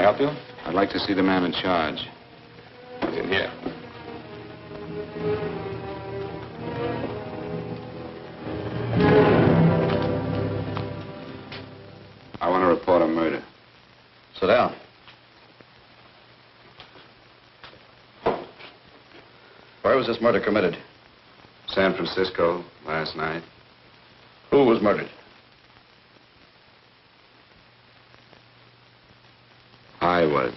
help you? I'd like to see the man in charge. He's in here. I want to report a murder. Sit down. Where was this murder committed? San Francisco, last night. Who was murdered? I was.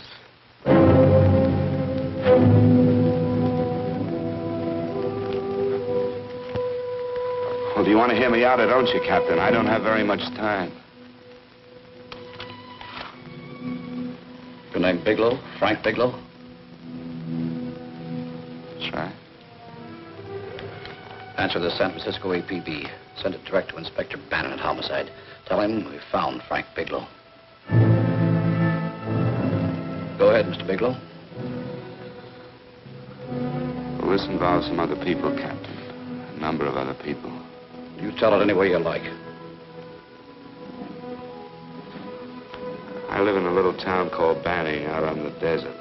Well, do you want to hear me out or don't you, Captain? I don't have very much time. Your name Bigelow? Frank Bigelow? That's right. Answer the San Francisco APB. Send it direct to Inspector Bannon at Homicide. Tell him we found Frank Bigelow. Go ahead, Mr. Bigelow. Well, this involves some other people, Captain. A number of other people. You tell it any way you like. I live in a little town called Banning out on the desert.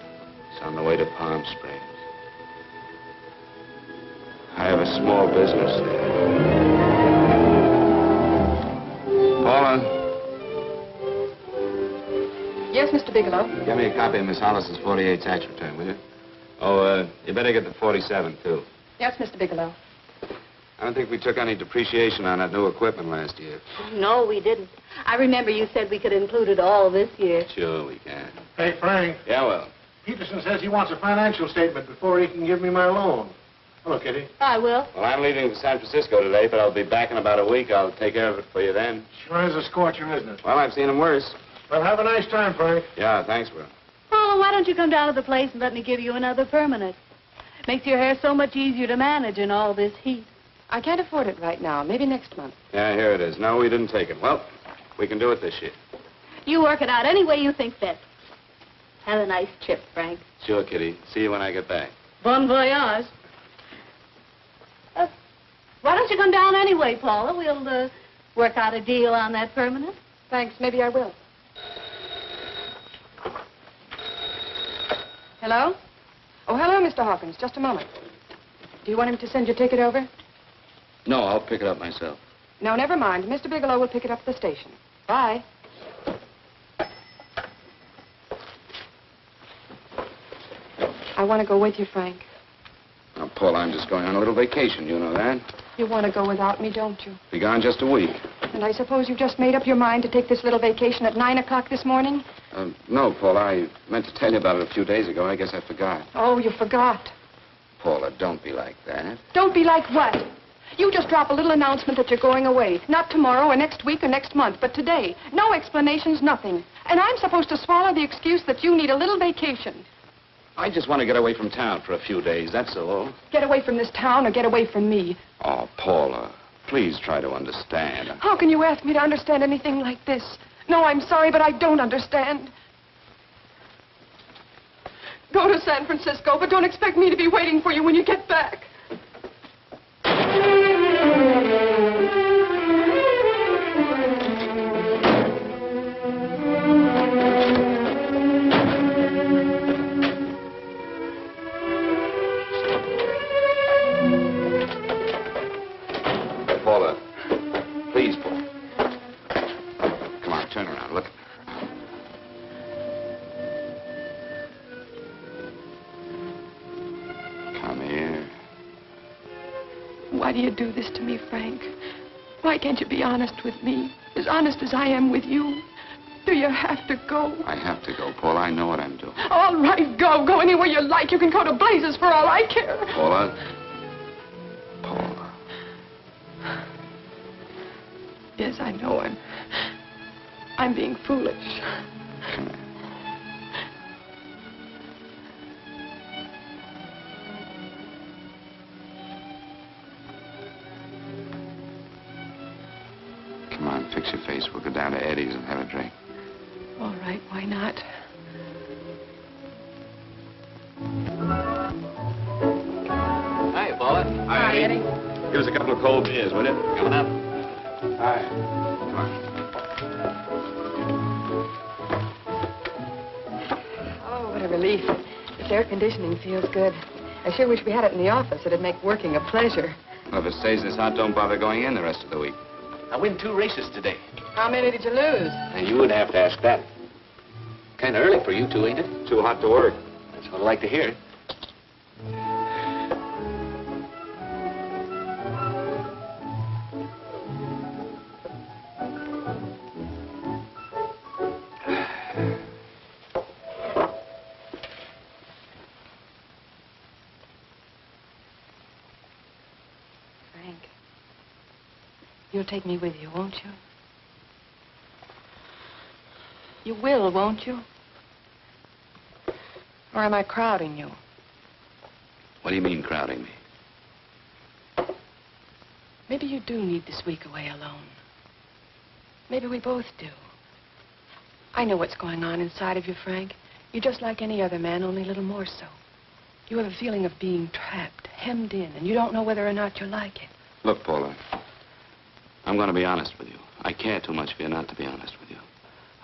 It's on the way to Palm Springs. I have a small business there. Paula? Yes, Mr. Bigelow. Get me a copy of Miss Hollis's 48 tax return, will you? Oh, you better get the 47, too. Yes, Mr. Bigelow. I don't think we took any depreciation on that new equipment last year. No, we didn't. I remember you said we could include it all this year. Sure we can. Hey, Frank. Yeah, well. Peterson says he wants a financial statement before he can give me my loan. Hello, Kitty. I will. Well, I'm leaving for San Francisco today, but I'll be back in about a week. I'll take care of it for you then. Sure is a scorcher, isn't it? Well, I've seen him worse. Well, have a nice time, Frank. Yeah, thanks, Will. Oh, why don't you come down to the place and let me give you another permanent? Makes your hair so much easier to manage in all this heat. I can't afford it right now. Maybe next month. Yeah, here it is. No, we didn't take it. Well, we can do it this year. You work it out any way you think fit. Have a nice trip, Frank. Sure, Kitty. See you when I get back. Bon voyage. Why don't you come down anyway, Paula? We'll work out a deal on that permanent. Thanks. Maybe I will. Hello? Oh, hello, Mr. Hawkins. Just a moment. Do you want him to send your ticket over? No, I'll pick it up myself. No, never mind. Mr. Bigelow will pick it up at the station. Bye. I want to go with you, Frank. Now, Paul, I'm just going on a little vacation. You know that? You want to go without me, don't you? Be gone just a week. And I suppose you've just made up your mind to take this little vacation at 9 o'clock this morning? No, Paul. I meant to tell you about it a few days ago. I guess I forgot. Oh, you forgot. Paula, don't be like that. Don't be like what? You just drop a little announcement that you're going away. Not tomorrow or next week or next month, but today. No explanations, nothing. And I'm supposed to swallow the excuse that you need a little vacation. I just want to get away from town for a few days, that's all. Get away from this town or get away from me. Oh, Paula, please try to understand. How can you ask me to understand anything like this? No, I'm sorry, but I don't understand. Go to San Francisco, but don't expect me to be waiting for you when you get back. Paula, please, Paula. Come on, turn around, look. Come here. Why do you do this to me, Frank? Why can't you be honest with me? As honest as I am with you? Do you have to go? I have to go, Paula. I know what I'm doing. All right, go. Go anywhere you like. You can go to blazes for all I care. Paula. Paula. Yes, I know. I'm being foolish. Come here. Come on, fix your face. We'll go down to Eddie's and have a drink. All right, why not? Hi, Paula. Hi, Eddie. Give us a couple of cold beers, will you? Coming up. Hi. Come on. What a relief. This air conditioning feels good. I sure wish we had it in the office. It'd make working a pleasure. Well, if it stays this hot, don't bother going in the rest of the week. I win 2 races today. How many did you lose? And you would have to ask that. Kind of early for you two, ain't it? Too hot to work. That's what I like to hear. Frank, you'll take me with you, won't you? You will, won't you? Or am I crowding you? What do you mean, crowding me? Maybe you do need this week away alone. Maybe we both do. I know what's going on inside of you, Frank. You're just like any other man, only a little more so. You have a feeling of being trapped, hemmed in, and you don't know whether or not you like it. Look, Paula, I'm going to be honest with you. I care too much for you not to be honest with you.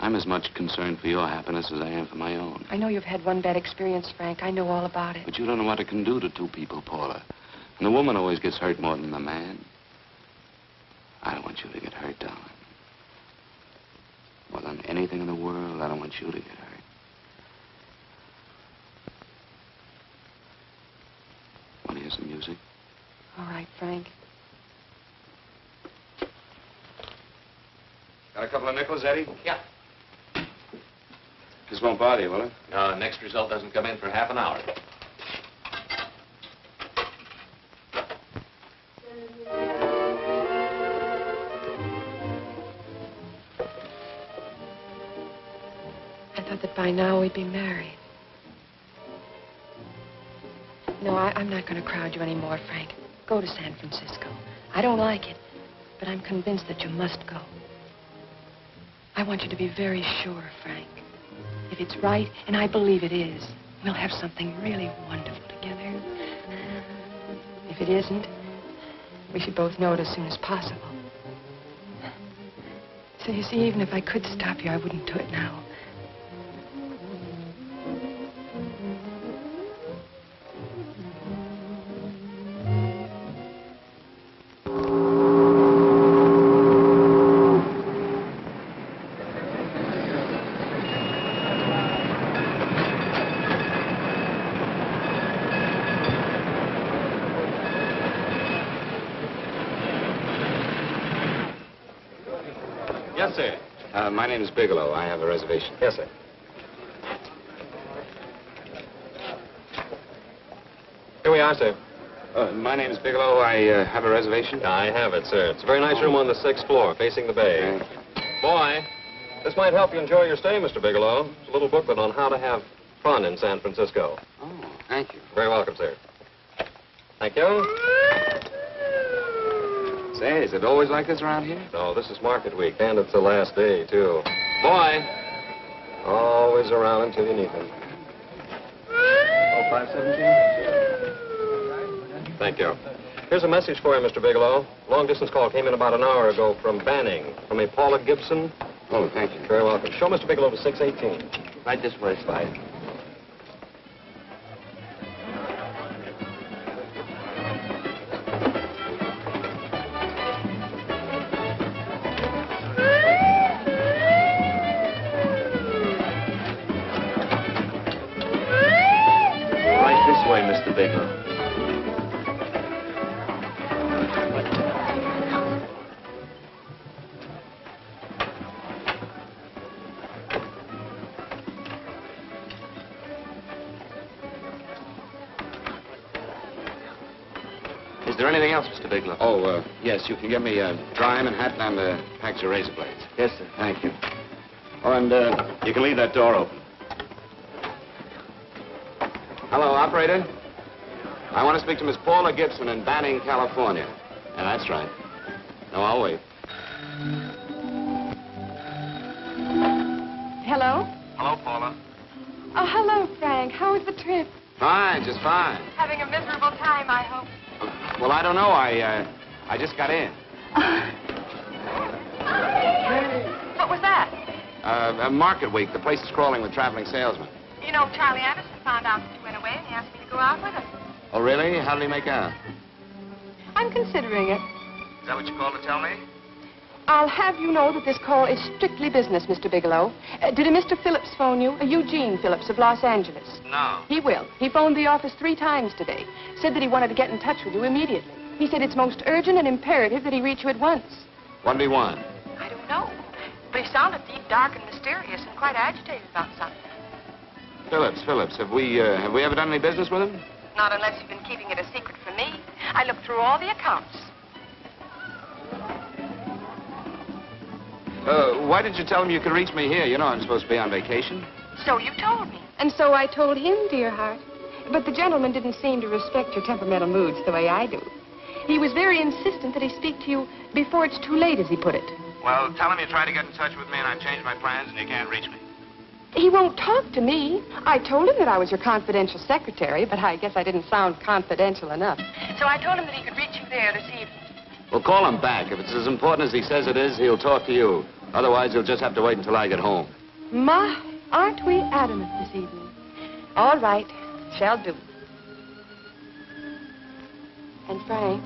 I'm as much concerned for your happiness as I am for my own. I know you've had one bad experience, Frank. I know all about it. But you don't know what it can do to 2 people, Paula. And the woman always gets hurt more than the man. I don't want you to get hurt, darling. More than anything in the world, I don't want you to get hurt. Want to hear some music? All right, Frank. Got a couple of nickels, Eddie? Yeah. This won't bother you, will it? No, next result doesn't come in for half an hour. I thought that by now we'd be married. No, I'm not going to crowd you anymore, Frank. Go to San Francisco. I don't like it, but I'm convinced that you must go. I want you to be very sure, Frank. If it's right, and I believe it is, we'll have something really wonderful together. If it isn't, we should both know it as soon as possible. So you see, even if I could stop you, I wouldn't do it now. Yes, sir. My name is Bigelow. I have a reservation. Yes, sir. Here we are, sir. My name is Bigelow. I have a reservation. I have it, sir. It's a very nice room on the 6th floor, facing the bay. Boy, this might help you enjoy your stay, Mr. Bigelow. It's a little booklet on how to have fun in San Francisco. Oh, thank you. Very welcome, sir. Thank you. Say, is it always like this around here? No, this is market week, and it's the last day, too. Boy, always around until you need him. Oh, 517? Thank you. Here's a message for you, Mr. Bigelow. Long-distance call came in about an hour ago from Banning, from a Paula Gibson. Oh, thank you. Very welcome. Show Mr. Bigelow to 618. Right this way, Spy. This way, Mr. Bigelow. Is there anything else, Mr. Bigelow? Oh, yes, you can get me a dry Manhattan and a package of razor blades. Yes, sir. Thank you. Oh, and you can leave that door open. Hello, operator. I want to speak to Miss Paula Gibson in Banning, California. Yeah, that's right. No, I'll wait. Hello? Hello, Paula. Oh, hello, Frank. How was the trip? Fine, just fine. Having a miserable time, I hope. Well, I don't know. I just got in. What was that? Market week. The place is crawling with traveling salesmen. You know, Charlie Anderson found out that you went away, and he asked me to go out with him. Oh, really? How did he make out? I'm considering it. Is that what you called to tell me? I'll have you know that this call is strictly business, Mr. Bigelow. Did a Mr. Phillips phone you? A Eugene Phillips of Los Angeles. No. He will. He phoned the office 3 times today. Said that he wanted to get in touch with you immediately. He said it's most urgent and imperative that he reach you at once. What did he want? I don't know. But he sounded deep, dark, and mysterious, and quite agitated about something. Phillips. Have we ever done any business with him? Not unless you've been keeping it a secret from me. I looked through all the accounts. Why did you tell him you could reach me here? You know I'm supposed to be on vacation. So you told me. And so I told him, dear heart. But the gentleman didn't seem to respect your temperamental moods the way I do. He was very insistent that he speak to you before it's too late, as he put it. Well, tell him you tried to get in touch with me and I changed my plans and you can't reach me. He won't talk to me. I told him that I was your confidential secretary, but I guess I didn't sound confidential enough. So I told him that he could reach you there this evening. Well, call him back. If it's as important as he says it is, he'll talk to you. Otherwise, he'll just have to wait until I get home. My, aren't we adamant this evening? All right, shall do. And Frank,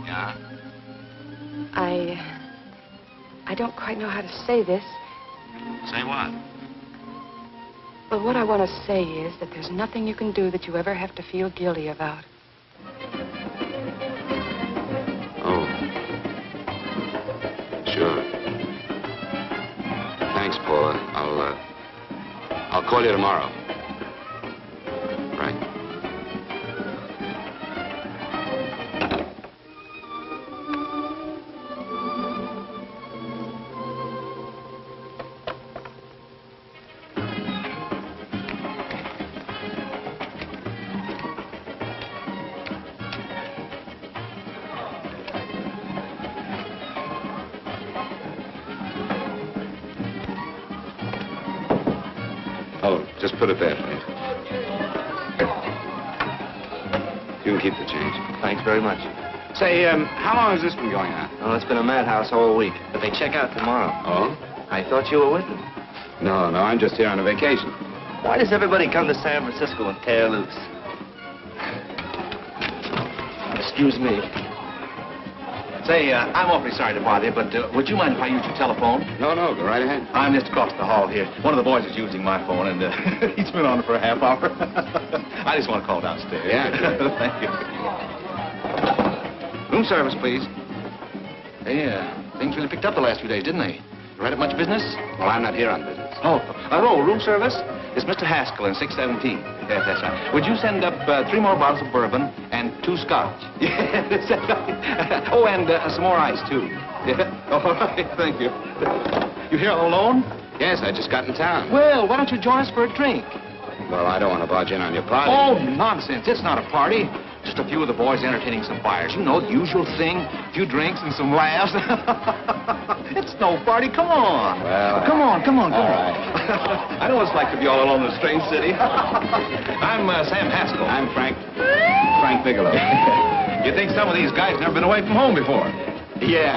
Yeah? I don't quite know how to say this. Say what? Well, what I want to say is that there's nothing you can do that you ever have to feel guilty about. Oh. Sure. Thanks, Paula. I'll call you tomorrow. Right. Oh, just put it there, please. You can keep the change. Thanks very much. Say, how long has this been going on? Oh, it's been a madhouse all week, but they check out tomorrow. Oh? I thought you were with them. No, I'm just here on a vacation. Why does everybody come to San Francisco and tear loose? Excuse me. Say, I'm awfully sorry to bother you, but would you mind if I use your telephone? No, go right ahead. I'm just across the hall here. One of the boys is using my phone, and he's been on it for a half hour. I just want to call downstairs. Yeah. Thank you. Room service, please. Hey, things really picked up the last few days, didn't they? You had much business? Well, I'm not here on business. Oh, room service? It's Mr. Haskell in 617. Yes, that's right. Would you send up 3 more bottles of bourbon and 2 scotch? Yes. Oh, and some more ice, too. Yeah. All right, thank you. You here all alone? Yes, I just got in town. Well, why don't you join us for a drink? Well, I don't want to barge in on your party. Oh, nonsense. It's not a party. Just a few of the boys entertaining some fires. You know, the usual thing. A few drinks and some laughs. It's no party. Come on. Well, Come on. All right. I know what it's like to be all alone in a strange city. I'm Sam Haskell. I'm Frank Bigelow. You think some of these guys never been away from home before? Yeah.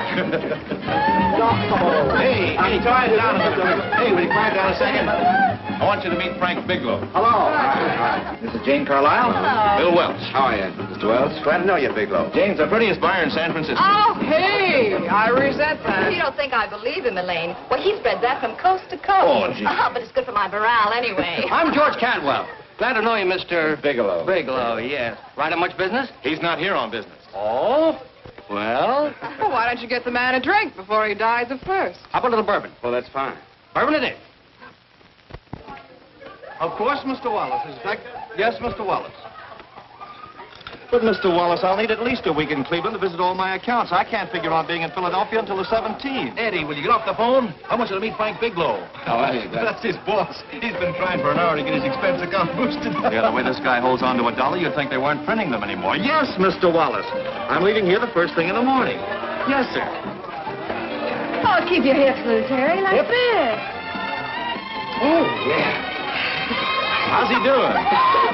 Hey, quiet down a minute. Hey, will you quiet down a second? I want you to meet Frank Bigelow. Hello. Hi. This is Jane Carlisle. Hello. Bill Welch. How are you, Mr. Wells? Glad to know you, Bigelow. Jane's the prettiest buyer in San Francisco. Oh, hey, I resent that. You don't think I believe him, Elaine? Well, he spreads that from coast to coast. Oh, gee. But it's good for my morale anyway. I'm George Cantwell. Glad to know you, Mr. Bigelow. Bigelow, yes. Right on much business? He's not here on business. Oh? Well, Well, why don't you get the man a drink before he dies of thirst? how about a little bourbon? Well, that's fine. Bourbon it is. Of course, Mr. Wallace. Yes, Mr. Wallace. But, Mr. Wallace, I'll need at least a week in Cleveland to visit all my accounts. I can't figure on being in Philadelphia until the 17th. Eddie, will you get off the phone? I want you to meet Frank Bigelow. How are you? That's his boss. He's been trying for an hour to get his expense account boosted. Yeah, the way this guy holds on to $1, you'd think they weren't printing them anymore. Yes, Mr. Wallace. I'm leaving here the first thing in the morning. Yes, sir. Oh, keep your hips loose, Harry, like this. Oh, yeah. How's he doing?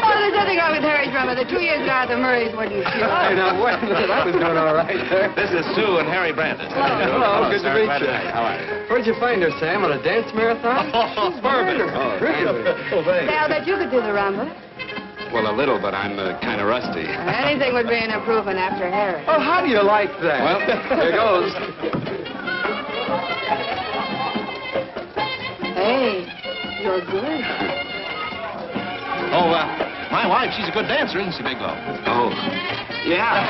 Oh, there's nothing wrong with Harry Drummer. The 2 years ago, the Murrays wouldn't shoot. Hey, now, wait a minute. I was doing all right there. This is Sue and Harry Brandon. Hello, good to sir. meet Glad you. How are you? Where'd you find her, Sam, on a dance marathon? Oh, perfect. Oh, Really? Say, I'll bet you could do the rumba. Well, a little, but I'm kind of rusty. Anything would be an improvement after Harry. Oh, how do you like that? Well, here goes. Hey, you're good. Oh, my wife, she's a good dancer, isn't she, Bigelow? oh, yeah.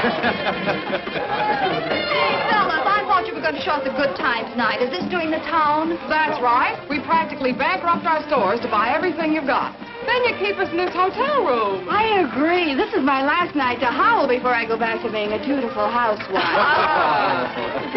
Fellas, I thought you were going to show us a good time tonight. Is this doing the town? That's right. We practically bankrupt our stores to buy everything you've got. Then you keep us in this hotel room. I agree. This is my last night to howl before I go back to being a dutiful housewife.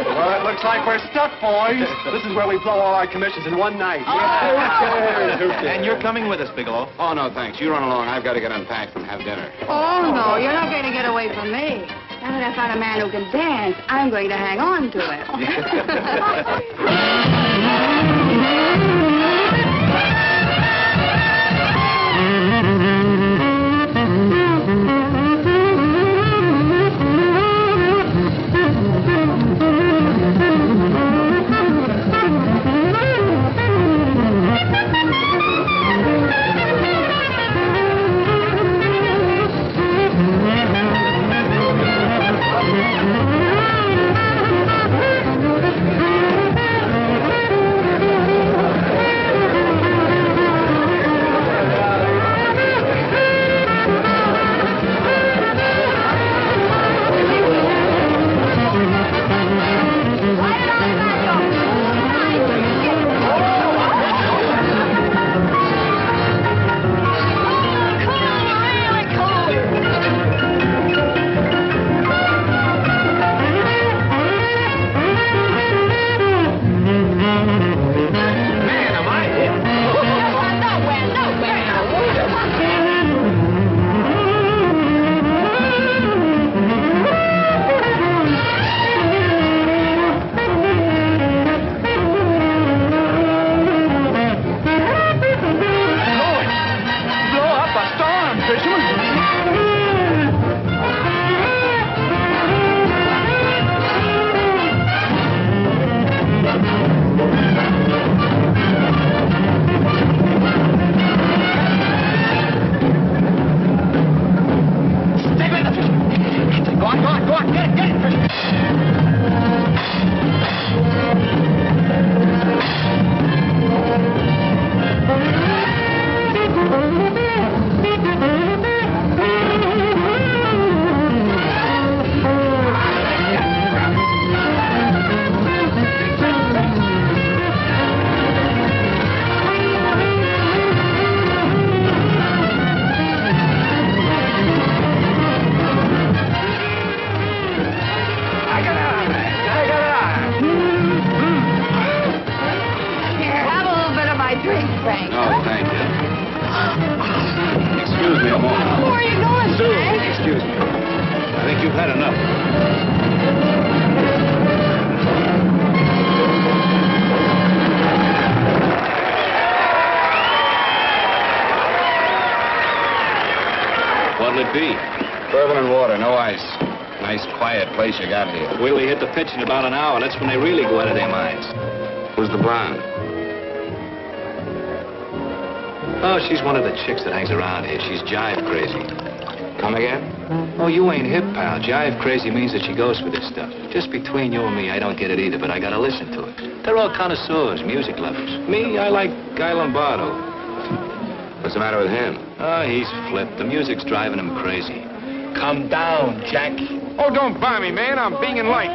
Well, it looks like we're stuck, boys. This is where we blow all our commissions in one night. And you're coming with us, Bigelow. Oh, no, thanks. You run along. I've got to get unpacked and have dinner. Oh, no, you're not going to get away from me. Now that I found a man who can dance, I'm going to hang on to it. Place you got here. Wait till we hit the pitch in about an hour. That's when they really go out of their minds. Who's the blonde? Oh, she's one of the chicks that hangs around here. She's jive crazy. Come again? Oh, you ain't hip, pal. Jive crazy means that she goes for this stuff. Just between you and me, I don't get it either, but I gotta listen to it. They're all connoisseurs, music lovers. Me, I like Guy Lombardo. What's the matter with him? Oh, he's flipped. The music's driving him crazy. Come down, Jack. Oh, don't buy me, man. I'm being light.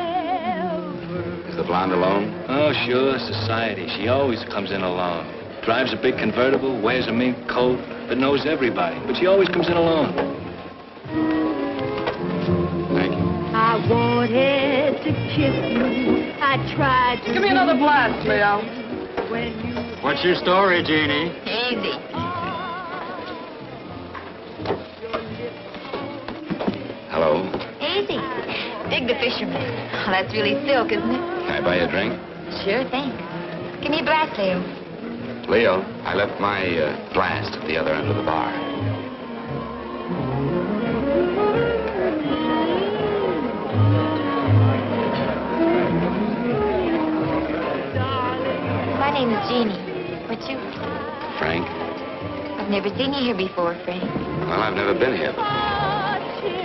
Is the blonde alone? Oh, sure, society. She always comes in alone. Drives a big convertible, wears a mink coat, but knows everybody. But she always comes in alone. Thank you. I wanted to kiss you. I tried to... Give me another blast, Leo. When you... What's your story, Jeannie? Easy. Hello. Easy. Dig the fisherman. Oh, that's really silk, isn't it? Can I buy you a drink? Sure thing. Give me a blast, Leo. Leo, I left my flask at the other end of the bar. My name is Jeannie. What's you? Frank? I've never seen you here before, Frank. Well, I've never been here before.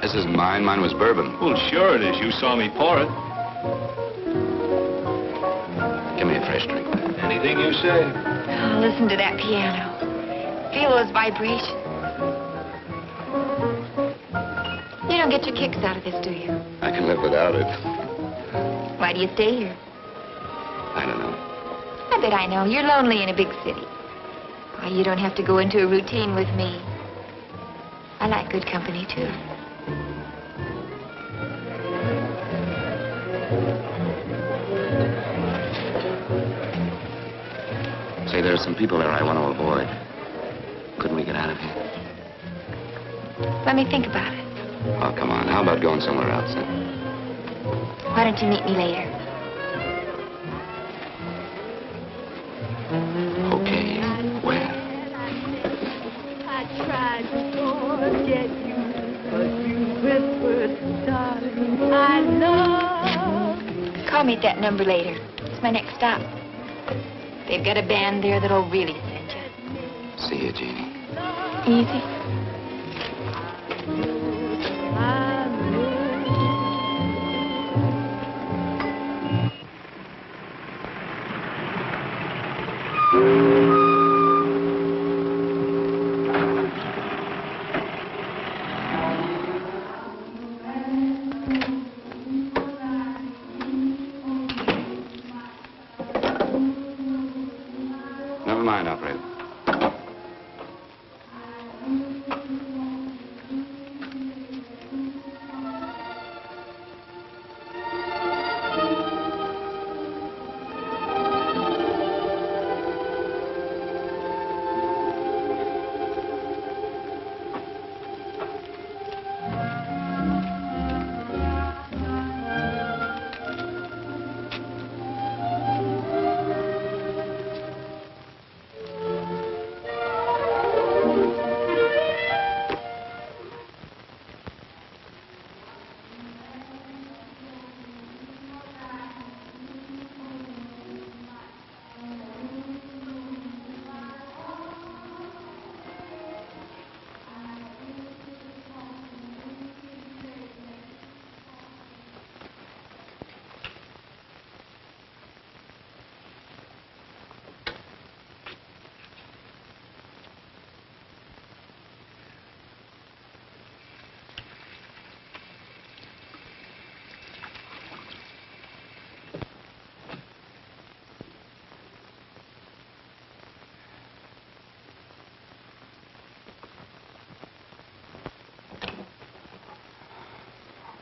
This isn't mine. Mine was bourbon. Well, sure it is. You saw me pour it. Give me a fresh drink. Anything you say. Oh, listen to that piano. Feel those vibrations. You don't get your kicks out of this, do you? I can live without it. Why do you stay here? I don't know. I bet I know. You're lonely in a big city. Why, you don't have to go into a routine with me. I like good company, too. Say, there are some people there I want to avoid. Couldn't we get out of here? Let me think about it. Oh, come on. How about going somewhere else, then? Why don't you meet me later? Okay. Where? I tried to forget you, but you whispered, darling, I love. Call me at that number later. It's my next stop. They've got a band there that'll really send you. See you, Jeannie. Easy. Never mind, operator.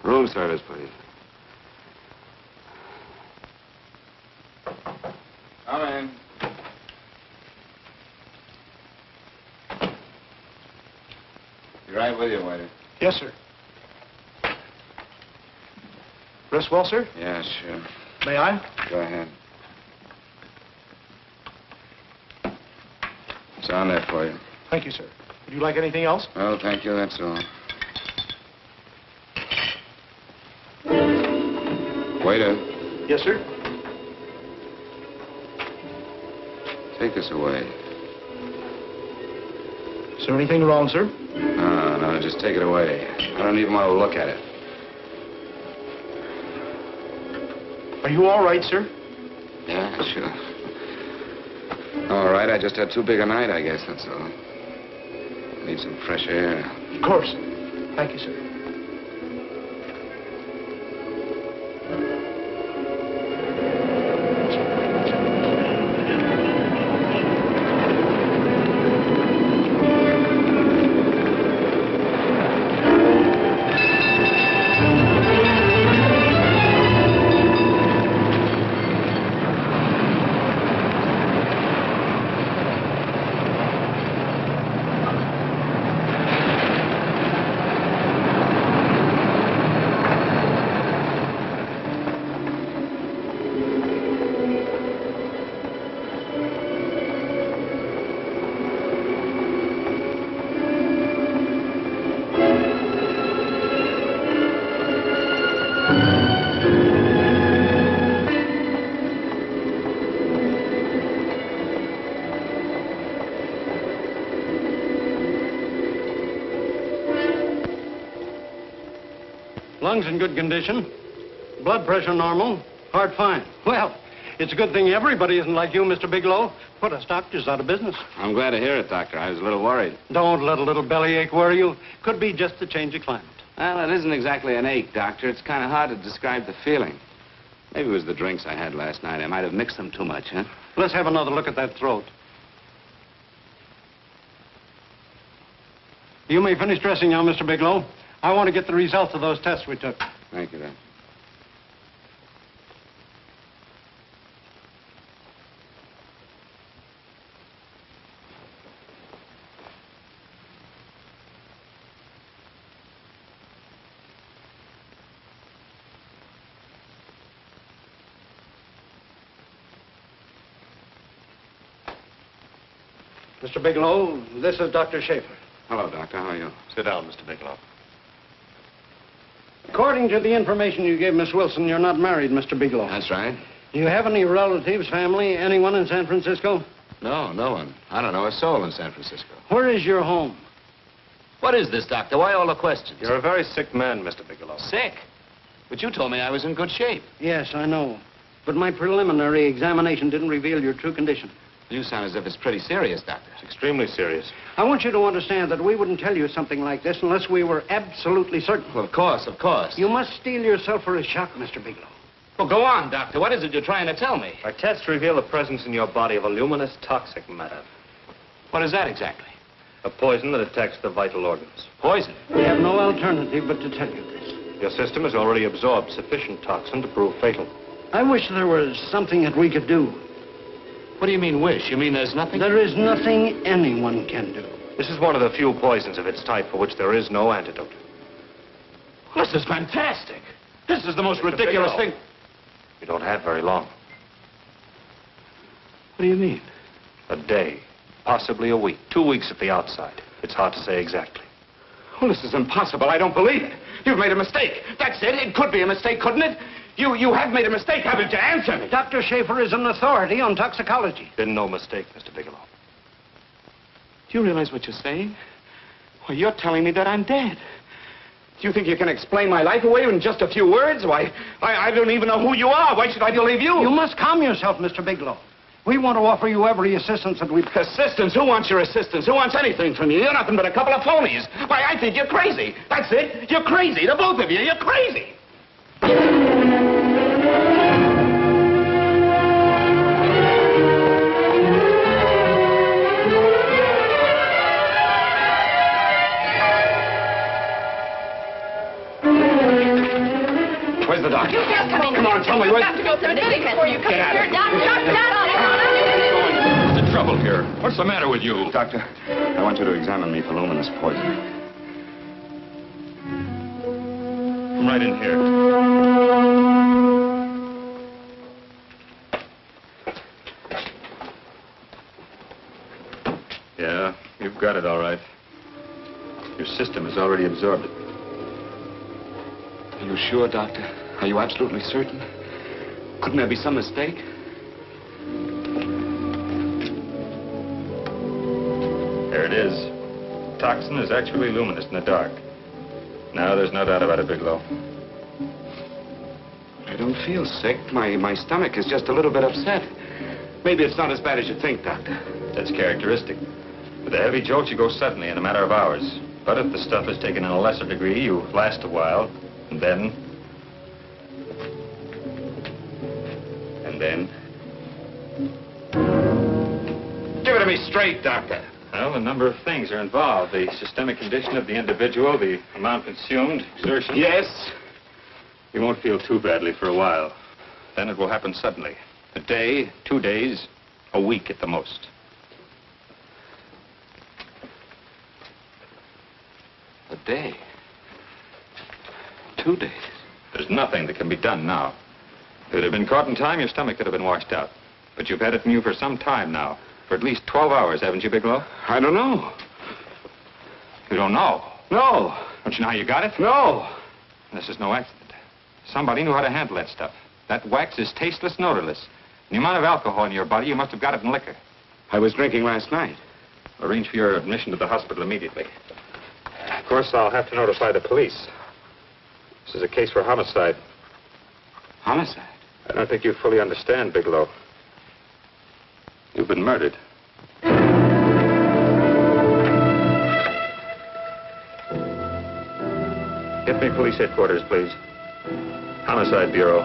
Room service, please. Come in. Be right with you, waiter. Yes, sir. Rest well, sir? Yeah, sure. May I? Go ahead. It's on there for you. Thank you, sir. Would you like anything else? Oh, thank you, that's all. Waiter, Yes, sir. take this away. Is there anything wrong, sir? No, just take it away. I don't even want to look at it. Are you all right, sir? Yeah, sure. All right, I just had too big a night, I guess, that's all. Need some fresh air. Of course. Thank you, sir. Lungs in good condition. Blood pressure normal. Heart fine. Well, it's a good thing everybody isn't like you, Mr. Bigelow. Put us doctors out of business. I'm glad to hear it, Doctor. I was a little worried. Don't let a little bellyache worry you. Could be just the change of climate. Well, it isn't exactly an ache, Doctor. It's kind of hard to describe the feeling. Maybe it was the drinks I had last night. I might have mixed them too much, huh? Let's have another look at that throat. You may finish dressing now, Mr. Bigelow. I want to get the results of those tests we took. Thank you, Doctor. Mr. Bigelow, this is Dr. Schaefer. Hello, Doctor. How are you? Sit down, Mr. Bigelow. According to the information you gave Miss Wilson, you're not married, Mr. Bigelow. That's right. Do you have any relatives, family, anyone in San Francisco? No, no one. I don't know a soul in San Francisco. Where is your home? What is this, Doctor? Why all the questions? You're a very sick man, Mr. Bigelow. Sick? But you told me I was in good shape. Yes, I know. But my preliminary examination didn't reveal your true condition. You sound as if it's pretty serious, Doctor. It's extremely serious. I want you to understand that we wouldn't tell you something like this unless we were absolutely certain. Well, of course, of course. You must steel yourself for a shock, Mr. Bigelow. Well, go on, Doctor. What is it you're trying to tell me? Our tests reveal the presence in your body of a luminous toxic matter. What is that exactly? A poison that attacks the vital organs. Poison? We have no alternative but to tell you this. Your system has already absorbed sufficient toxin to prove fatal. I wish there was something that we could do. What do you mean, wish? You mean there's nothing? There is nothing anyone can do. This is one of the few poisons of its type for which there is no antidote. Well, this is fantastic. This is the most ridiculous thing. You don't have very long. What do you mean? A day, possibly a week, 2 weeks at the outside. It's hard to say exactly. Well, this is impossible. I don't believe it. You've made a mistake. That's it. It could be a mistake, couldn't it? You have made a mistake, haven't you? Answer me. Dr. Schaefer is an authority on toxicology. Been no mistake, Mr. Bigelow. Do you realize what you're saying? Well, you're telling me that I'm dead. Do you think you can explain my life away in just a few words? Why, I don't even know who you are. Why should I believe you? You must calm yourself, Mr. Bigelow. We want to offer you every assistance that we... Assistance? Who wants your assistance? Who wants anything from you? You're nothing but a couple of phonies. Why, I think you're crazy. That's it. You're crazy. The both of you. You're crazy. Where's the doctor? You can't come in. Come on, tell me where... You have to go through the before you come Get out here. of Doctor, What's the trouble here? What's the matter with you? Doctor, I want you to examine me for luminous poison. Come right in here. Yeah, you've got it all right. Your system has already absorbed it. Are you sure, Doctor? Are you absolutely certain? Couldn't there be some mistake? There it is. Toxin is actually luminous in the dark. Now, there's no doubt about it, Bigelow. I don't feel sick. My stomach is just a little bit upset. Maybe it's not as bad as you think, Doctor. That's characteristic. With a heavy jolt, you go suddenly in a matter of hours. But if the stuff is taken in a lesser degree, you last a while, and then... Give it to me straight, Doctor. Well, a number of things are involved. The systemic condition of the individual, the amount consumed, exertion. Yes? You won't feel too badly for a while. Then it will happen suddenly. A day, 2 days, a week at the most. A day? 2 days? There's nothing that can be done now. If it had been caught in time, your stomach could have been washed out. But you've had it in you for some time now. For at least 12 hours, haven't you, Bigelow? I don't know. You don't know? No. Don't you know how you got it? No. This is no accident. Somebody knew how to handle that stuff. That wax is tasteless, odorless. And the amount of alcohol in your body, you must have got it in liquor. I was drinking last night. Arrange for your admission to the hospital immediately. Of course, I'll have to notify the police. This is a case for homicide. Homicide? I don't think you fully understand, Bigelow. You've been murdered. Get me police headquarters, please. Homicide Bureau.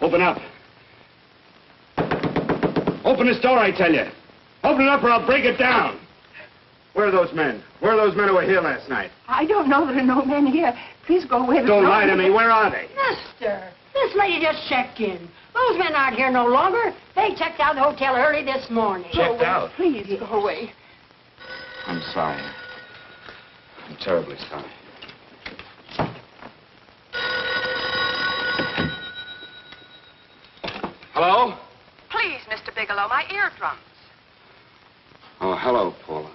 Open up. Open this door, I tell you. Open it up or I'll break it down. Where are those men? Where are those men who were here last night? I don't know. There are no men here. Please go away. Don't lie to me. Where are they? Mister, this lady just checked in. Those men aren't here no longer. They checked out the hotel early this morning. Checked out? Please go away. I'm sorry. I'm terribly sorry. Hello? Please, Mr. Bigelow, my eardrums. Oh, hello, Paula.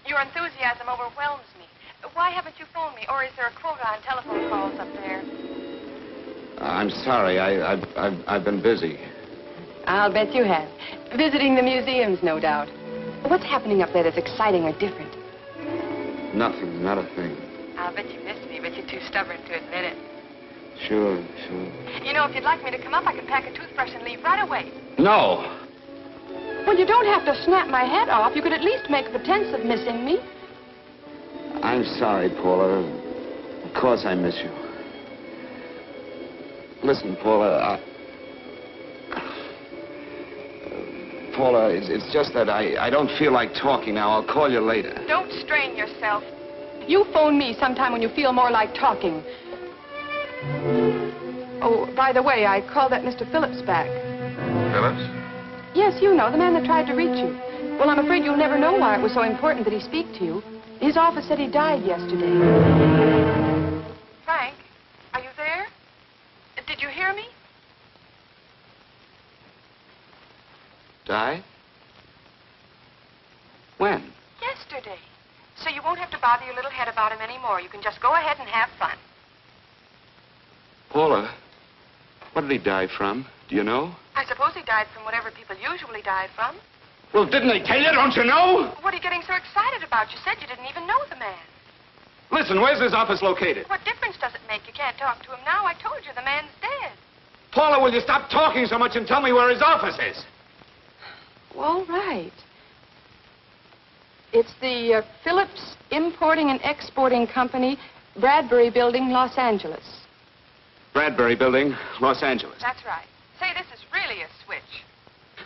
Your enthusiasm overwhelms me. Why haven't you phoned me? Or is there a quota on telephone calls up there? I'm sorry. I've been busy. I'll bet you have. Visiting the museums, no doubt. What's happening up there that's exciting or different? Nothing, not a thing. I'll bet you miss me, but you're too stubborn to admit it. Sure. You know, if you'd like me to come up, I could pack a toothbrush and leave right away. No. Well, you don't have to snap my head off. You could at least make a pretense of missing me. I'm sorry, Paula. Of course I miss you. Listen, Paula, Paula, it's just that I don't feel like talking now. I'll call you later. Don't strain yourself. You phone me sometime when you feel more like talking. Oh, by the way, I called that Mr. Phillips back. Phillips? Yes, you know, the man that tried to reach you. Well, I'm afraid you'll never know why it was so important that he speak to you. His office said he died yesterday. Frank, are you there? Did you hear me? Died? When? Yesterday. So you won't have to bother your little head about him anymore. You can just go ahead and have fun. Paula, what did he die from? Do you know? I suppose he died from whatever people usually die from. Well, didn't they tell you? Don't you know? What are you getting so excited about? You said you didn't even know the man. Listen, where's his office located? What difference does it make? You can't talk to him now. I told you the man's dead. Paula, will you stop talking so much and tell me where his office is? All right. It's the Phillips Importing and Exporting Company, Bradbury Building, Los Angeles. Bradbury Building, Los Angeles. That's right. Say, this is really a switch.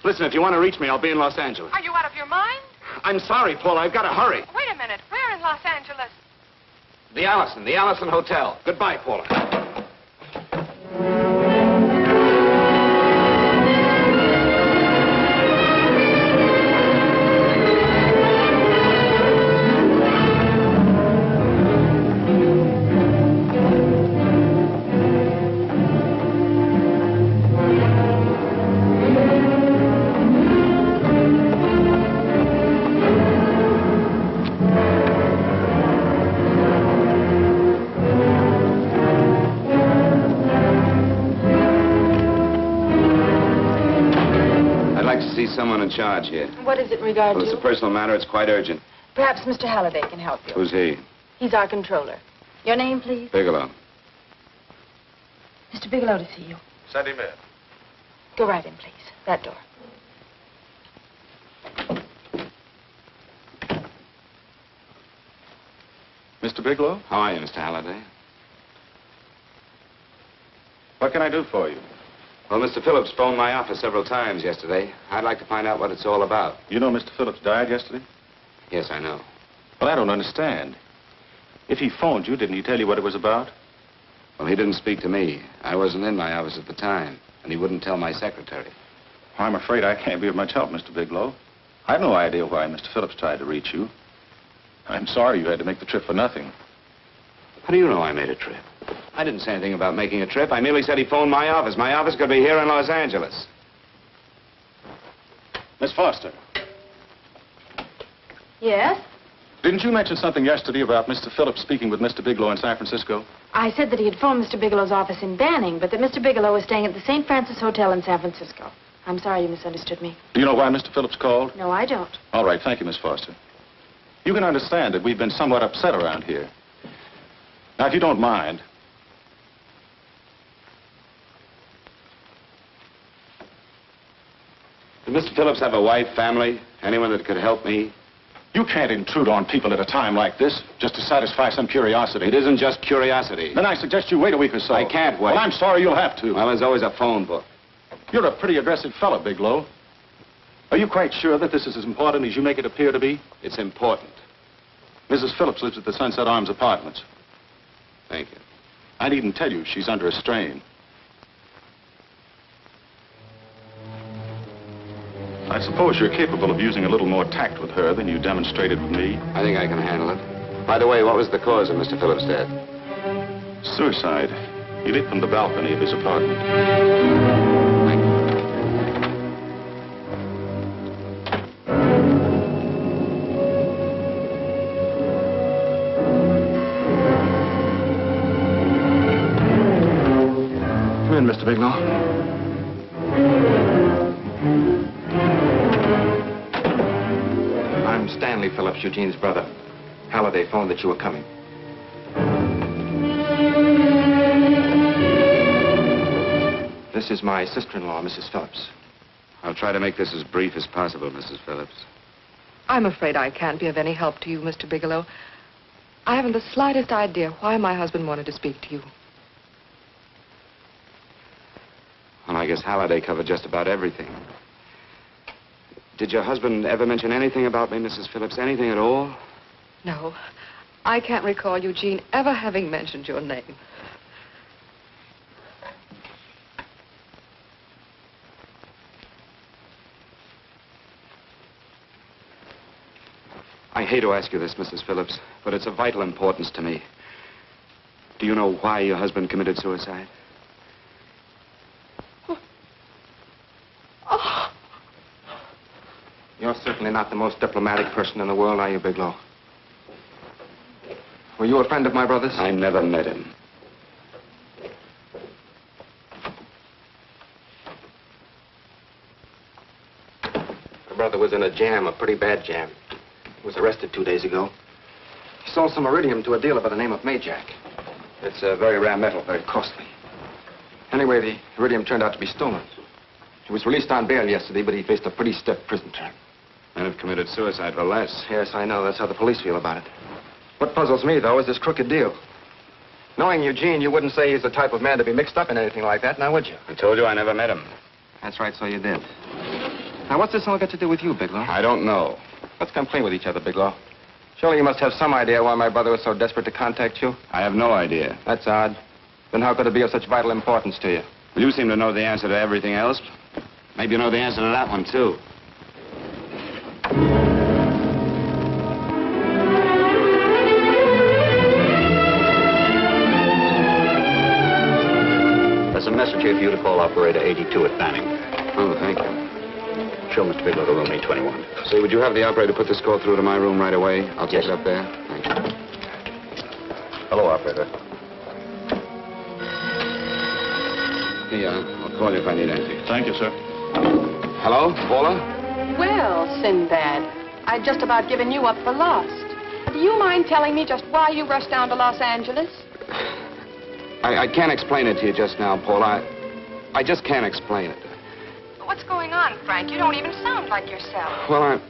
Listen, if you want to reach me, I'll be in Los Angeles. Are you out of your mind? I'm sorry, Paula. I've got to hurry. Wait a minute. Where in Los Angeles? The Allison Hotel. Goodbye, Paula. Someone in charge here. What is it in regard Well, it's a personal matter. It's quite urgent. Perhaps Mr. Halliday can help you. Who's he? He's our controller. Your name, please? Bigelow. Mr. Bigelow to see you. Send him in. Go right in, please. That door. Mr. Bigelow? How are you, Mr. Halliday? What can I do for you? Well, Mr. Phillips phoned my office several times yesterday. I'd like to find out what it's all about. You know Mr. Phillips died yesterday? Yes, I know. Well, I don't understand. If he phoned you, didn't he tell you what it was about? Well, he didn't speak to me. I wasn't in my office at the time, and he wouldn't tell my secretary. Well, I'm afraid I can't be of much help, Mr. Bigelow. I've no idea why Mr. Phillips tried to reach you. I'm sorry you had to make the trip for nothing. How do you know I made a trip? I didn't say anything about making a trip. I merely said he phoned my office. My office could be here in Los Angeles. Miss Foster, Yes? didn't you mention something yesterday about Mr. Phillips speaking with Mr. Bigelow in San Francisco? I said that he had phoned Mr. Bigelow's office in Banning, but that Mr. Bigelow was staying at the St. Francis Hotel in San Francisco. I'm sorry you misunderstood me. Do you know why Mr. Phillips called? No, I don't. All right, thank you, Miss Foster. You can understand that we've been somewhat upset around here. Now, if you don't mind, Did Mr. Phillips have a wife, family, anyone that could help me? you can't intrude on people at a time like this just to satisfy some curiosity. It isn't just curiosity. Then I suggest you wait a week or so. I can't wait. Well, I'm sorry you'll have to. Well, there's always a phone book. You're a pretty aggressive fellow, Bigelow. Are you quite sure that this is as important as you make it appear to be? It's important. Mrs. Phillips lives at the Sunset Arms Apartments. Thank you. I needn't tell you she's under a strain. I suppose you're capable of using a little more tact with her than you demonstrated with me. I think I can handle it. By the way, what was the cause of Mr. Phillips' death? Suicide. He leaped from the balcony of his apartment. Thank you. Come in, Mr. Bigelow. I'm Stanley Phillips, Eugene's brother. Halliday phoned that you were coming. This is my sister-in-law, Mrs. Phillips. I'll try to make this as brief as possible, Mrs. Phillips. I'm afraid I can't be of any help to you, Mr. Bigelow. I haven't the slightest idea why my husband wanted to speak to you. Well, I guess Halliday covered just about everything. Did your husband ever mention anything about me, Mrs. Phillips? Anything at all? No, I can't recall Eugene ever having mentioned your name. I hate to ask you this, Mrs. Phillips, but it's of vital importance to me. Do you know why your husband committed suicide? Oh. You're certainly not the most diplomatic person in the world, are you, Bigelow? Were you a friend of my brother's? I never met him. My brother was in a jam, a pretty bad jam. He was arrested 2 days ago. He sold some iridium to a dealer by the name of Majak. It's a very rare metal, very costly. Anyway, the iridium turned out to be stolen. He was released on bail yesterday, but he faced a pretty stiff prison term. Men have committed suicide for less. Yes, I know. That's how the police feel about it. What puzzles me, though, is this crooked deal. Knowing Eugene, you wouldn't say he's the type of man to be mixed up in anything like that, now would you? I told you I never met him. That's right, so you did. Now, what's this all got to do with you, Bigelow? I don't know. Let's come clean with each other, Bigelow. Surely you must have some idea why my brother was so desperate to contact you. I have no idea. That's odd. Then how could it be of such vital importance to you? Well, you seem to know the answer to everything else. Maybe you know the answer to that one, too. There's a message here for you to call operator 82 at Banning. Oh, thank you. Show Mr. Bigelow to room 821. Say, would you have the operator put this call through to my room right away? I'll take it up there. Thank you. Hello, operator. I'll call you if I need anything. Thank you, sir. Hello, Paula? Well, Sinbad, I'd just about given you up for lost. Do you mind telling me just why you rushed down to Los Angeles? I can't explain it to you just now, Paula. I just can't explain it. What's going on, Frank? You don't even sound like yourself. Well, I'm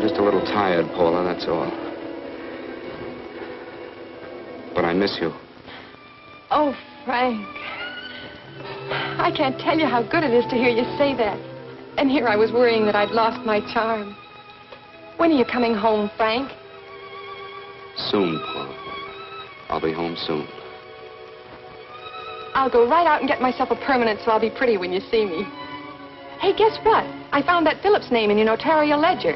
just a little tired, Paula, that's all. But I miss you. Oh, Frank. I can't tell you how good it is to hear you say that. And here I was worrying that I'd lost my charm. When are you coming home, Frank? Soon, Paula. I'll be home soon. I'll go right out and get myself a permanent so I'll be pretty when you see me. Hey, guess what? I found that Phillips name in your notarial ledger.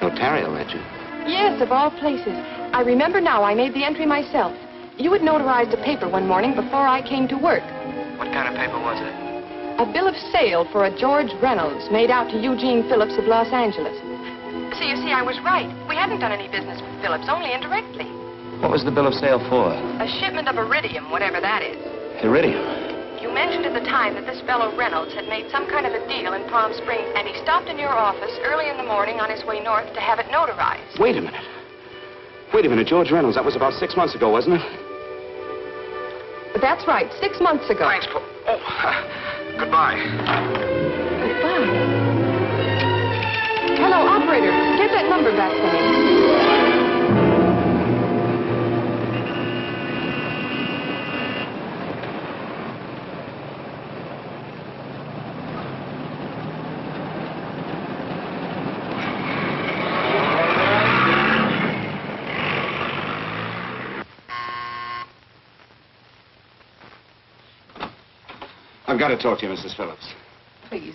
Notarial ledger? Yes, of all places. I remember now I made the entry myself. You had notarized a paper one morning before I came to work. What kind of paper was it? A bill of sale for a George Reynolds made out to Eugene Phillips of Los Angeles. So you see, I was right. We hadn't done any business with Phillips, only indirectly. What was the bill of sale for? A shipment of iridium, whatever that is. Iridium? You mentioned at the time that this fellow Reynolds had made some kind of a deal in Palm Springs, and he stopped in your office early in the morning on his way north to have it notarized. Wait a minute. Wait a minute, George Reynolds. That was about 6 months ago, wasn't it? That's right, 6 months ago. Thanks, Paul. Oh, goodbye. Goodbye. Hello, operator. Get that number back for me. I've got to talk to you, Mrs. Phillips. Please,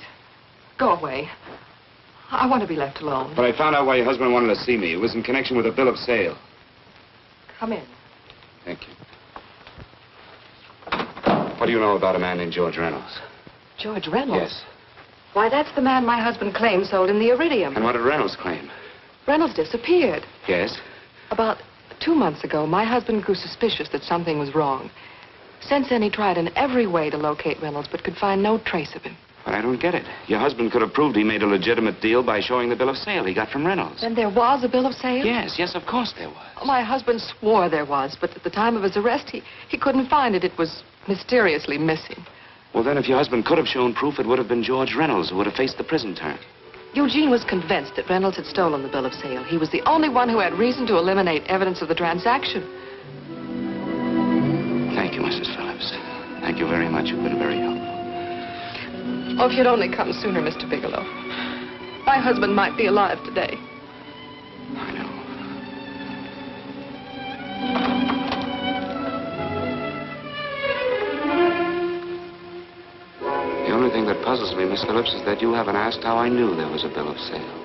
go away. I want to be left alone. But I found out why your husband wanted to see me. It was in connection with a bill of sale. Come in. Thank you. What do you know about a man named George Reynolds? George Reynolds? Yes. Why, that's the man my husband claims sold him the iridium. And what did Reynolds claim? Reynolds disappeared. Yes? About 2 months ago, my husband grew suspicious that something was wrong. Since then, he tried in every way to locate Reynolds, but could find no trace of him. But I don't get it. Your husband could have proved he made a legitimate deal by showing the bill of sale he got from Reynolds. Then there was a bill of sale? Yes, of course there was. My husband swore there was, but at the time of his arrest, he couldn't find it. It was mysteriously missing. Well, then, if your husband could have shown proof, it would have been George Reynolds who would have faced the prison term. Eugene was convinced that Reynolds had stolen the bill of sale. He was the only one who had reason to eliminate evidence of the transaction. Thank you, Mrs. Phillips. Thank you very much. You've been very helpful. Oh, if you'd only come sooner, Mr. Bigelow. My husband might be alive today. I know. The only thing that puzzles puzzles me, Miss Phillips, is that you haven't asked how I knew there was a bill of sale.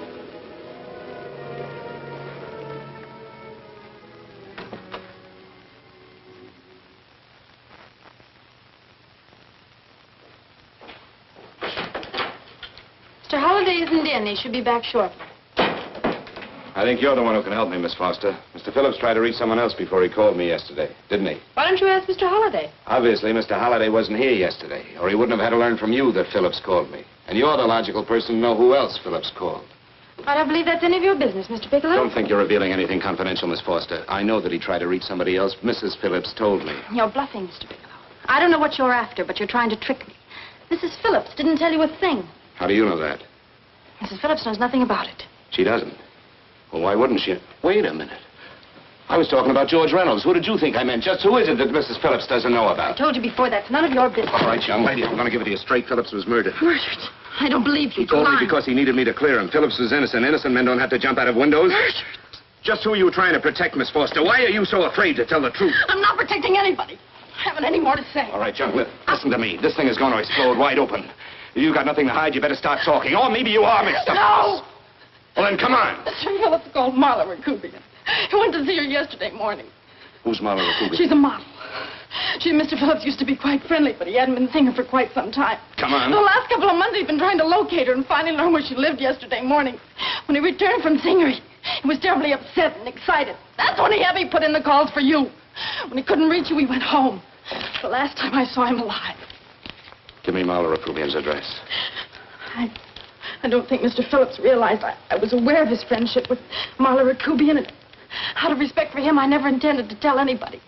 Mr. Holliday isn't in. He should be back shortly. I think you're the one who can help me, Miss Foster. Mr. Phillips tried to reach someone else before he called me yesterday, didn't he? Why don't you ask Mr. Holliday? Obviously, Mr. Holliday wasn't here yesterday, or he wouldn't have had to learn from you that Phillips called me. And you're the logical person to know who else Phillips called. I don't believe that's any of your business, Mr. Bigelow. Don't think you're revealing anything confidential, Miss Foster. I know that he tried to reach somebody else. Mrs. Phillips told me. You're bluffing, Mr. Bigelow. I don't know what you're after, but you're trying to trick me. Mrs. Phillips didn't tell you a thing. How do you know that? Mrs. Phillips knows nothing about it. She doesn't. Well, why wouldn't she? Wait a minute. I was talking about George Reynolds. Who did you think I meant? Just who is it that Mrs. Phillips doesn't know I about? told you before, that's none of your business. All right, young lady, I'm going to give it to you straight. Phillips was murdered. Murdered? I don't believe you. He told me because he needed me to clear him. Phillips was innocent. Innocent men don't have to jump out of windows. Murdered? Just who are you trying to protect, Miss Foster? Why are you so afraid to tell the truth? I'm not protecting anybody. I haven't any more to say. All right, young, listen to me. This thing is going to explode wide open. If you've got nothing to hide, you better start talking. Or maybe you are mixed up. No! Well, then, come on. Mr. Phillips called Marla Rakubian. He went to see her yesterday morning. Who's Marla Rakubian? She's a model. She and Mr. Phillips used to be quite friendly, but he hadn't been seeing her for quite some time. Come on. The last couple of months, he'd been trying to locate her and finally learned where she lived yesterday morning. When he returned from seeing her, he was terribly upset and excited. That's when he had me put in the calls for you. When he couldn't reach you, he went home. The last time I saw him alive. Give me Marla Rakubian's address. I don't think Mr. Phillips realized I was aware of his friendship with Marla Rakubian, and out of respect for him, I never intended to tell anybody.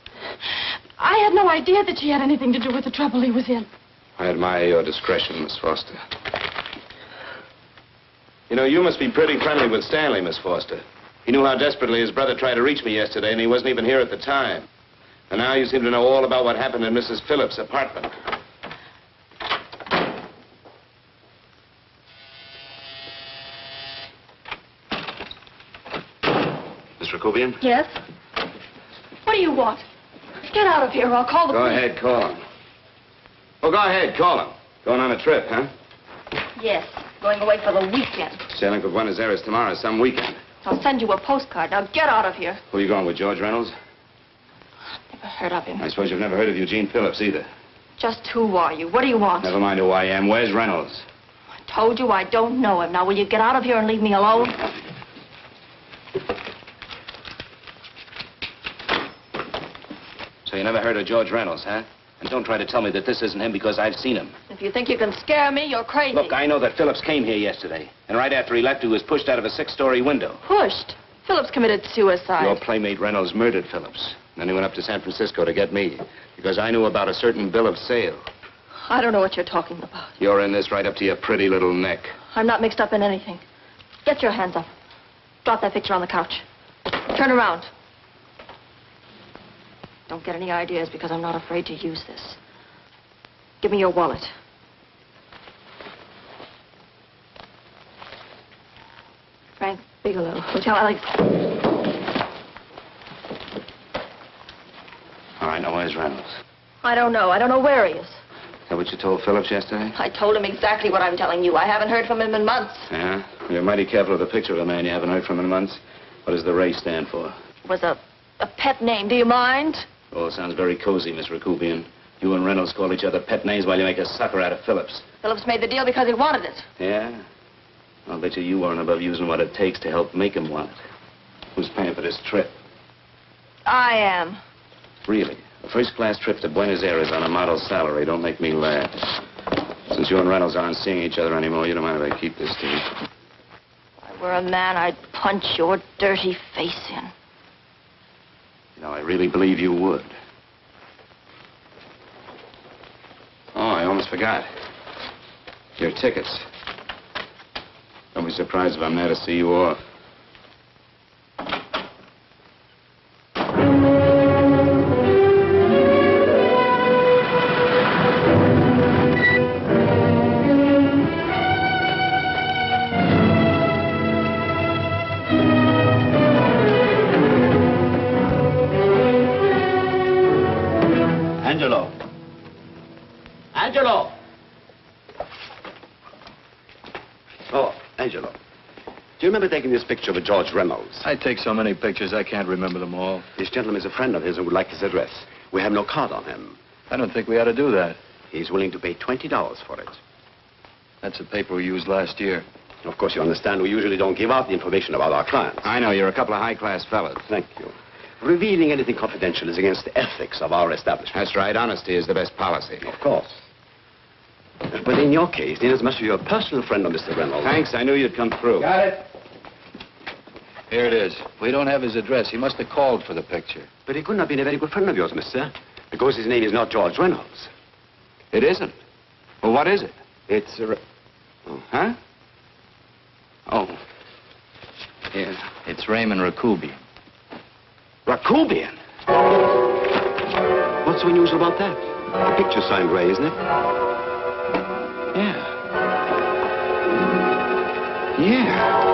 I had no idea that she had anything to do with the trouble he was in. I admire your discretion, Miss Foster. You know, you must be pretty friendly with Stanley, Miss Foster. He knew how desperately his brother tried to reach me yesterday, and he wasn't even here at the time. And now you seem to know all about what happened in Mrs. Phillips' apartment. Miss Rakubian? Yes? What do you want? Get out of here or I'll call the Go police. ahead, call him. Oh, go ahead, call him. Going on a trip, huh? Yes, going away for the weekend. Sailing for Buenos Aires tomorrow, some weekend. I'll send you a postcard. Now get out of here. Who are you going with, George Reynolds? Never heard of him. I suppose you've never heard of Eugene Phillips either. Just who are you? What do you want? Never mind who I am. Where's Reynolds? I told you I don't know him. Now will you get out of here and leave me alone? So you never heard of George Reynolds, huh? And don't try to tell me that this isn't him because I've seen him. If you think you can scare me, you're crazy. Look, I know that Phillips came here yesterday. And right after he left, he was pushed out of a six-story window. Pushed? Phillips committed suicide. Your playmate Reynolds murdered Phillips. And then he went up to San Francisco to get me. Because I knew about a certain bill of sale. I don't know what you're talking about. You're in this right up to your pretty little neck. I'm not mixed up in anything. Get your hands up. Drop that picture on the couch. Turn around. Don't get any ideas because I'm not afraid to use this. Give me your wallet. Frank Bigelow, Hotel Alex. All right, now where's Reynolds? I don't know. I don't know where he is. Is that what you told Phillips yesterday? I told him exactly what I'm telling you. I haven't heard from him in months. Yeah? You're mighty careful of the picture of a man you haven't heard from in months. What does the Ray stand for? It was a pet name. Do you mind? Oh, it sounds very cozy, Miss Rakubian. You and Reynolds call each other pet names while you make a sucker out of Phillips. Phillips made the deal because he wanted it. Yeah? I'll bet you weren't above using what it takes to help make him want it. Who's paying for this trip? I am. Really? A first-class trip to Buenos Aires on a model salary. Don't make me laugh. Since you and Reynolds aren't seeing each other anymore, you don't mind if I keep this to you. If I were a man, I'd punch your dirty face in. You know, I really believe you would. Oh, I almost forgot. Your tickets. Don't be surprised if I'm there to see you off. Angelo. Angelo! Angelo, do you remember taking this picture of George Reynolds? I take so many pictures, I can't remember them all. This gentleman is a friend of his and would like his address. We have no card on him. I don't think we ought to do that. He's willing to pay $20 for it. That's the paper we used last year. Of course, you understand, we usually don't give out the information about our clients. I know, you're a couple of high-class fellas. Thank you. Revealing anything confidential is against the ethics of our establishment. That's right. Honesty is the best policy. Of course. But in your case, Dean must be your personal friend of Mr. Reynolds. Thanks. I knew you'd come through. Got it. Here it is. We don't have his address. He must have called for the picture. But he couldn't have been a very good friend of yours, mister, because his name is not George Reynolds. It isn't? Well, what is it? It's Huh? Oh. Yeah. It's Raymond Rakubian. Rakubian? What's so unusual about that? The picture's signed Ray, isn't it? Yeah. Yeah.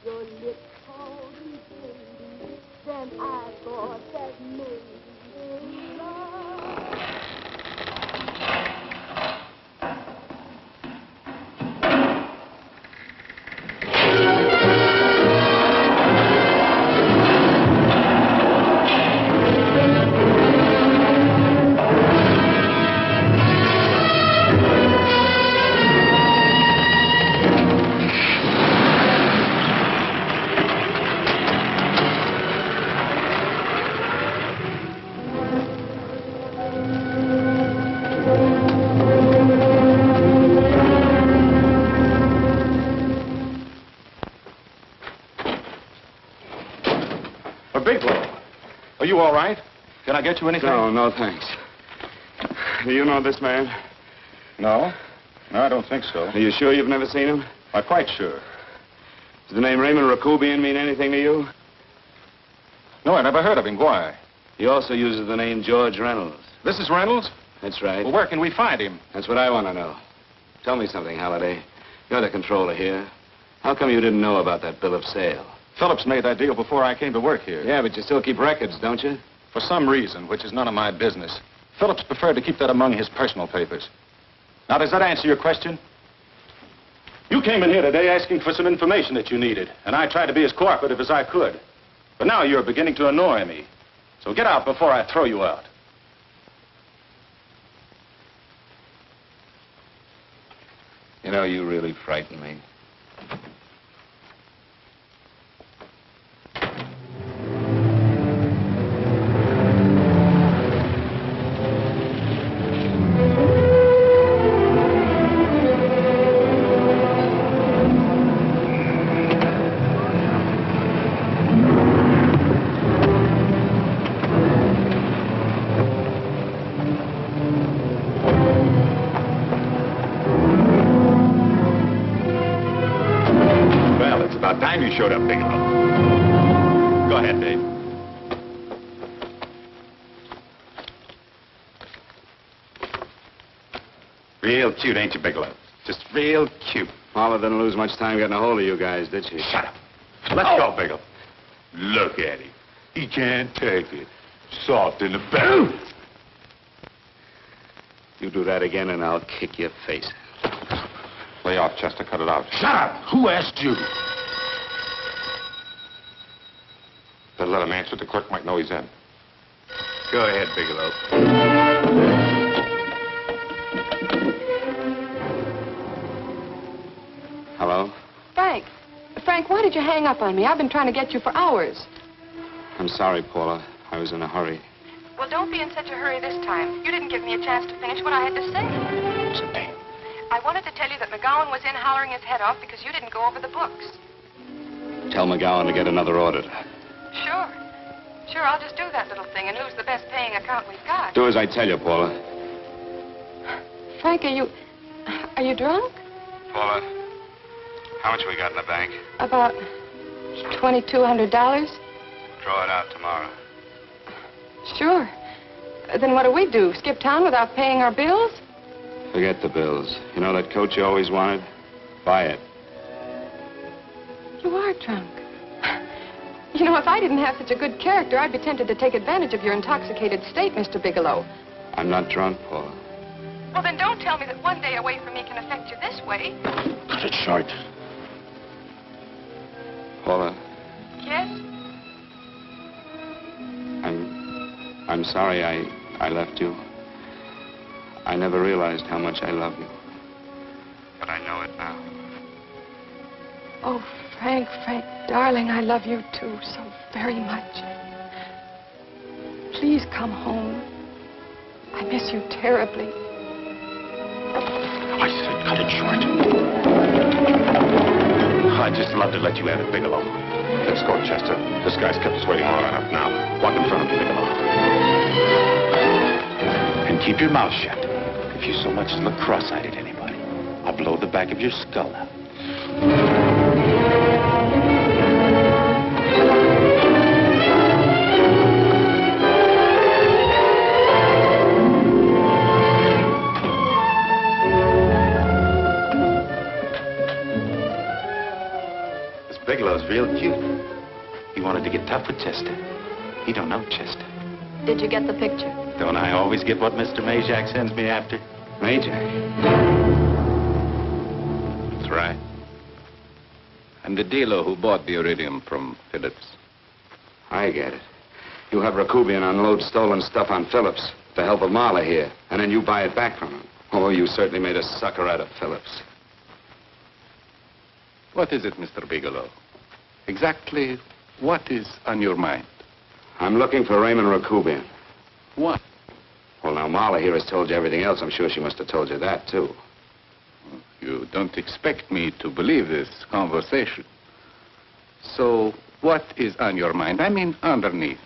Your lips called me baby, then I thought that maybe love. Bigelow, are you all right? Can I get you anything? No, thanks. Do you know this man? No? No, I don't think so. Are you sure you've never seen him? I'm quite sure. Does the name Raymond Rakubian mean anything to you? No, I never heard of him. Why? He also uses the name George Reynolds. This is Reynolds? That's right. Well, where can we find him? That's what I want to know. Tell me something, Halliday. You're the controller here. How come you didn't know about that bill of sale? Phillips made that deal before I came to work here. Yeah, but you still keep records, don't you? For some reason, which is none of my business, Phillips preferred to keep that among his personal papers. Now, does that answer your question? You came in here today asking for some information that you needed, and I tried to be as cooperative as I could. But now you're beginning to annoy me. So get out before I throw you out. You know, you really frighten me. showed up, Bigelow. Go ahead, Dave. Real cute, ain't you, Bigelow? Just real cute. Paula didn't lose much time getting a hold of you guys, did she? Shut up. Let's go, Bigelow. Look at him. He can't take it. Soft in the back. You do that again and I'll kick your face. Lay off, Chester. Cut it out. Shut up! Who asked you? Better let him answer. The clerk might know he's in. Go ahead, Bigelow. Hello? Frank. Frank, why did you hang up on me? I've been trying to get you for hours. I'm sorry, Paula. I was in a hurry. Well, don't be in such a hurry this time. You didn't give me a chance to finish what I had to say. What's the name? I wanted to tell you that McGowan was in hollering his head off because you didn't go over the books. Tell McGowan to get another auditor. Sure. Sure, I'll just do that little thing, and who's the best paying account we've got? Do as I tell you, Paula. Frank, are you drunk? Paula, how much we got in the bank? About $2,200. Draw it out tomorrow. Sure. Then what do? Skip town without paying our bills? Forget the bills. You know that coat you always wanted? Buy it. You are drunk. You know, if I didn't have such a good character, I'd be tempted to take advantage of your intoxicated state, Mr. Bigelow. I'm not drunk, Paula. Well, then don't tell me that one day away from me can affect you this way. Cut it short. Paula, Yes? I'm sorry I left you. I never realized how much I love you. But I know it now. Oh, Frank, darling, I love you too so very much. Please come home. I miss you terribly. I said cut it short. I'd just love to let you have it, Bigelow. Let's go, Chester. This guy's kept us waiting long enough now. Walk in front of me, Bigelow. And keep your mouth shut. If you so much as look cross-eyed at anybody, I'll blow the back of your skull out. Bigelow's real cute. He wanted to get tough with Chester. He don't know Chester. Did you get the picture? Don't I always get what Mr. Majak sends me after? Majak? That's right. I'm the dealer who bought the iridium from Phillips. I get it. You have Rakubian unload stolen stuff on Phillips with the help of Marla here, and then you buy it back from him. Oh, you certainly made a sucker out of Phillips. What is it, Mr. Bigelow? Exactly what is on your mind? I'm looking for Raymond Rakubian. What? Well, now, Marla here has told you everything else. I'm sure she must have told you that, too. You don't expect me to believe this conversation. So, what is on your mind? I mean, underneath.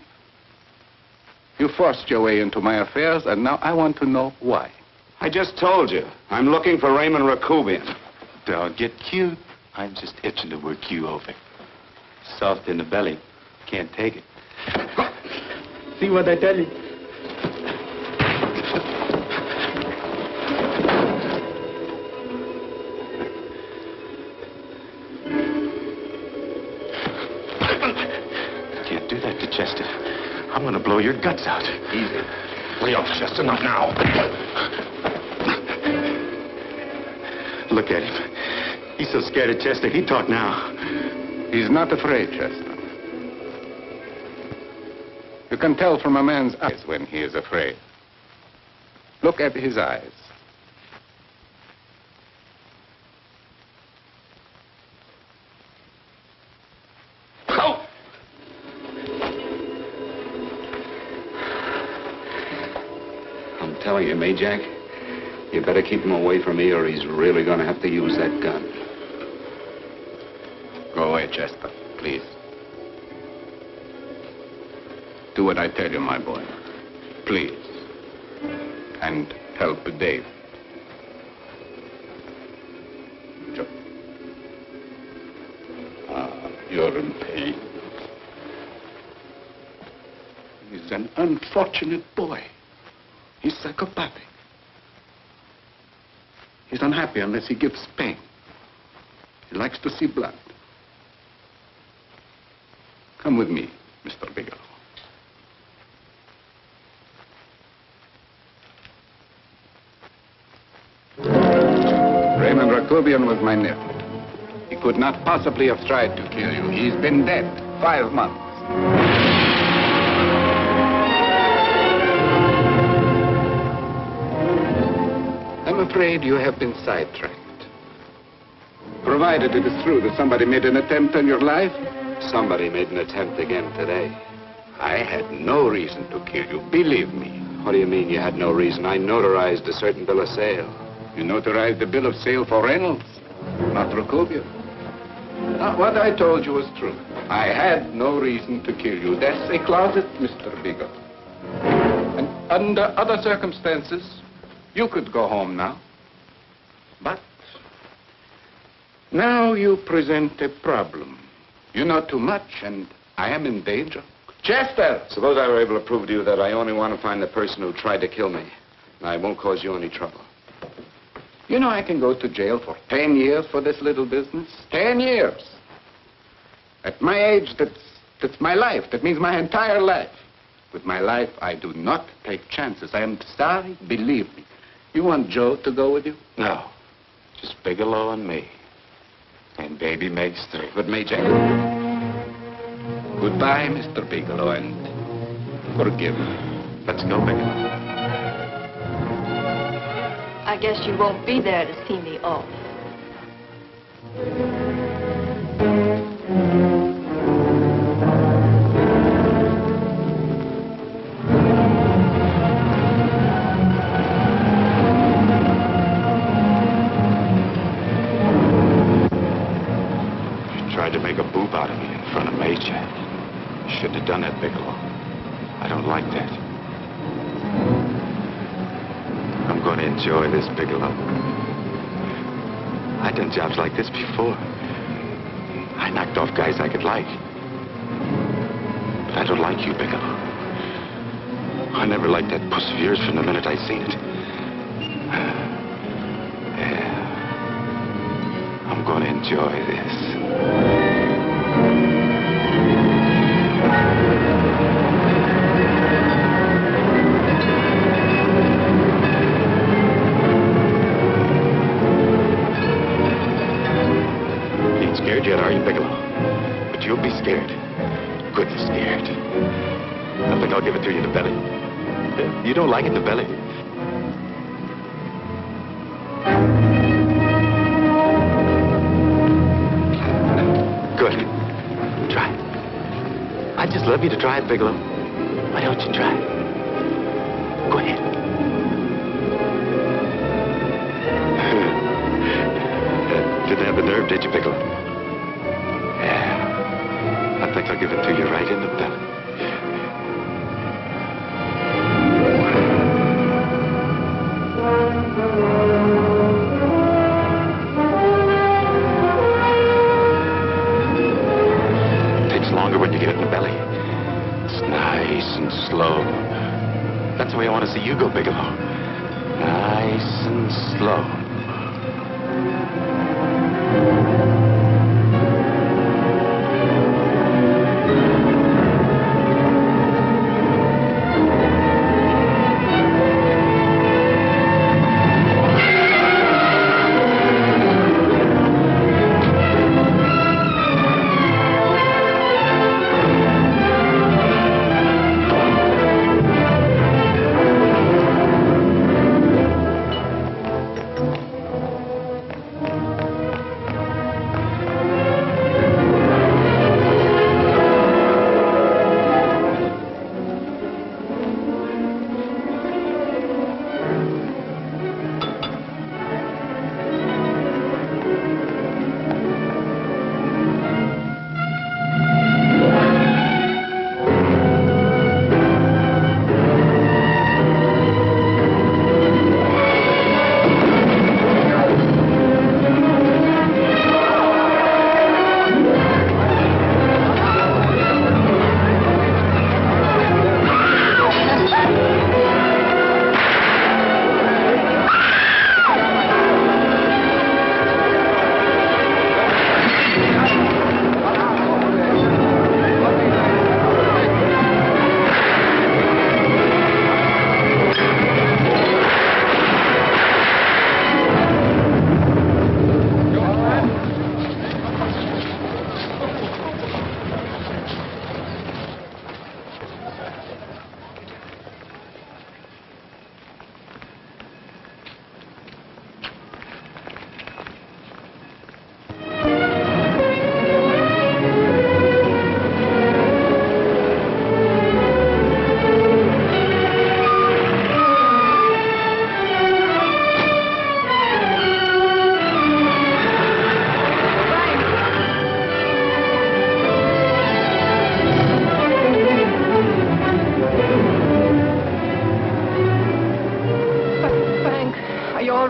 You forced your way into my affairs, and now I want to know why. I just told you. I'm looking for Raymond Rakubian. Don't get cute. I'm just itching to work you over. Soft in the belly. Can't take it. See what I tell you? Can't do that to Chester. I'm gonna blow your guts out. Easy. Lay off, Chester, not now. Look at him. He's so scared of Chester, he'd talk now. He's not afraid, Chester. You can tell from a man's eyes when he is afraid. Look at his eyes. Oh! I'm telling you, Majak, you better keep him away from me or he's really going to have to use that gun. Go away, Chester, please. Do what I tell you, my boy. Please. And help Dave. Joe. You're is an unfortunate boy. He's psychopathic. He's unhappy unless he gives pain. He likes to see blood. Come with me, Mr. Bigelow. Raymond Rakovian was my nephew. He could not possibly have tried to kill you. He's been dead 5 months. I'm afraid you have been sidetracked. Provided it is true that somebody made an attempt on your life. Somebody made an attempt again today. I had no reason to kill you, believe me. What do you mean you had no reason? I notarized a certain bill of sale. You notarized the bill of sale for Reynolds, not Rakovian. What I told you was true. I had no reason to kill you. That's a closet, Mr. Bigelow. And under other circumstances, you could go home now. But now you present a problem. You know too much, and I am in danger. Chester! Suppose I were able to prove to you that I only want to find the person who tried to kill me. And I won't cause you any trouble. You know I can go to jail for 10 years for this little business. 10 years. At my age, that's my life. That means my entire life. With my life, I do not take chances. I am sorry, believe me. You want Joe to go with you? No. Just Bigelow and me. And baby makes 3. But Major, goodbye, Mr. Bigelow, and forgive me. Let's go, Bigelow. I guess you won't be there to see me off. You tried to make a boob out of me in front of Major. You shouldn't have done that, Bigelow. I don't like that. I'm going to enjoy this, Bigelow. I've done jobs like this before. I knocked off guys I could like. But I don't like you, Bigelow. I never liked that puss of yours from the minute I seen it. Yeah. I'm going to enjoy this. Scared yet, are you, Bigelow? But you'll be scared. Good scared. I think I'll give it to you in the belly. You don't like it in the belly? Good. Try it. I'd just love you to try it, Bigelow. Why don't you try it? Go ahead. Didn't have the nerve, did you, Bigelow? I think I'll give it to you right in the belly. It takes longer when you get it in the belly. It's nice and slow. That's the way I want to see you go, Bigelow. Nice and slow.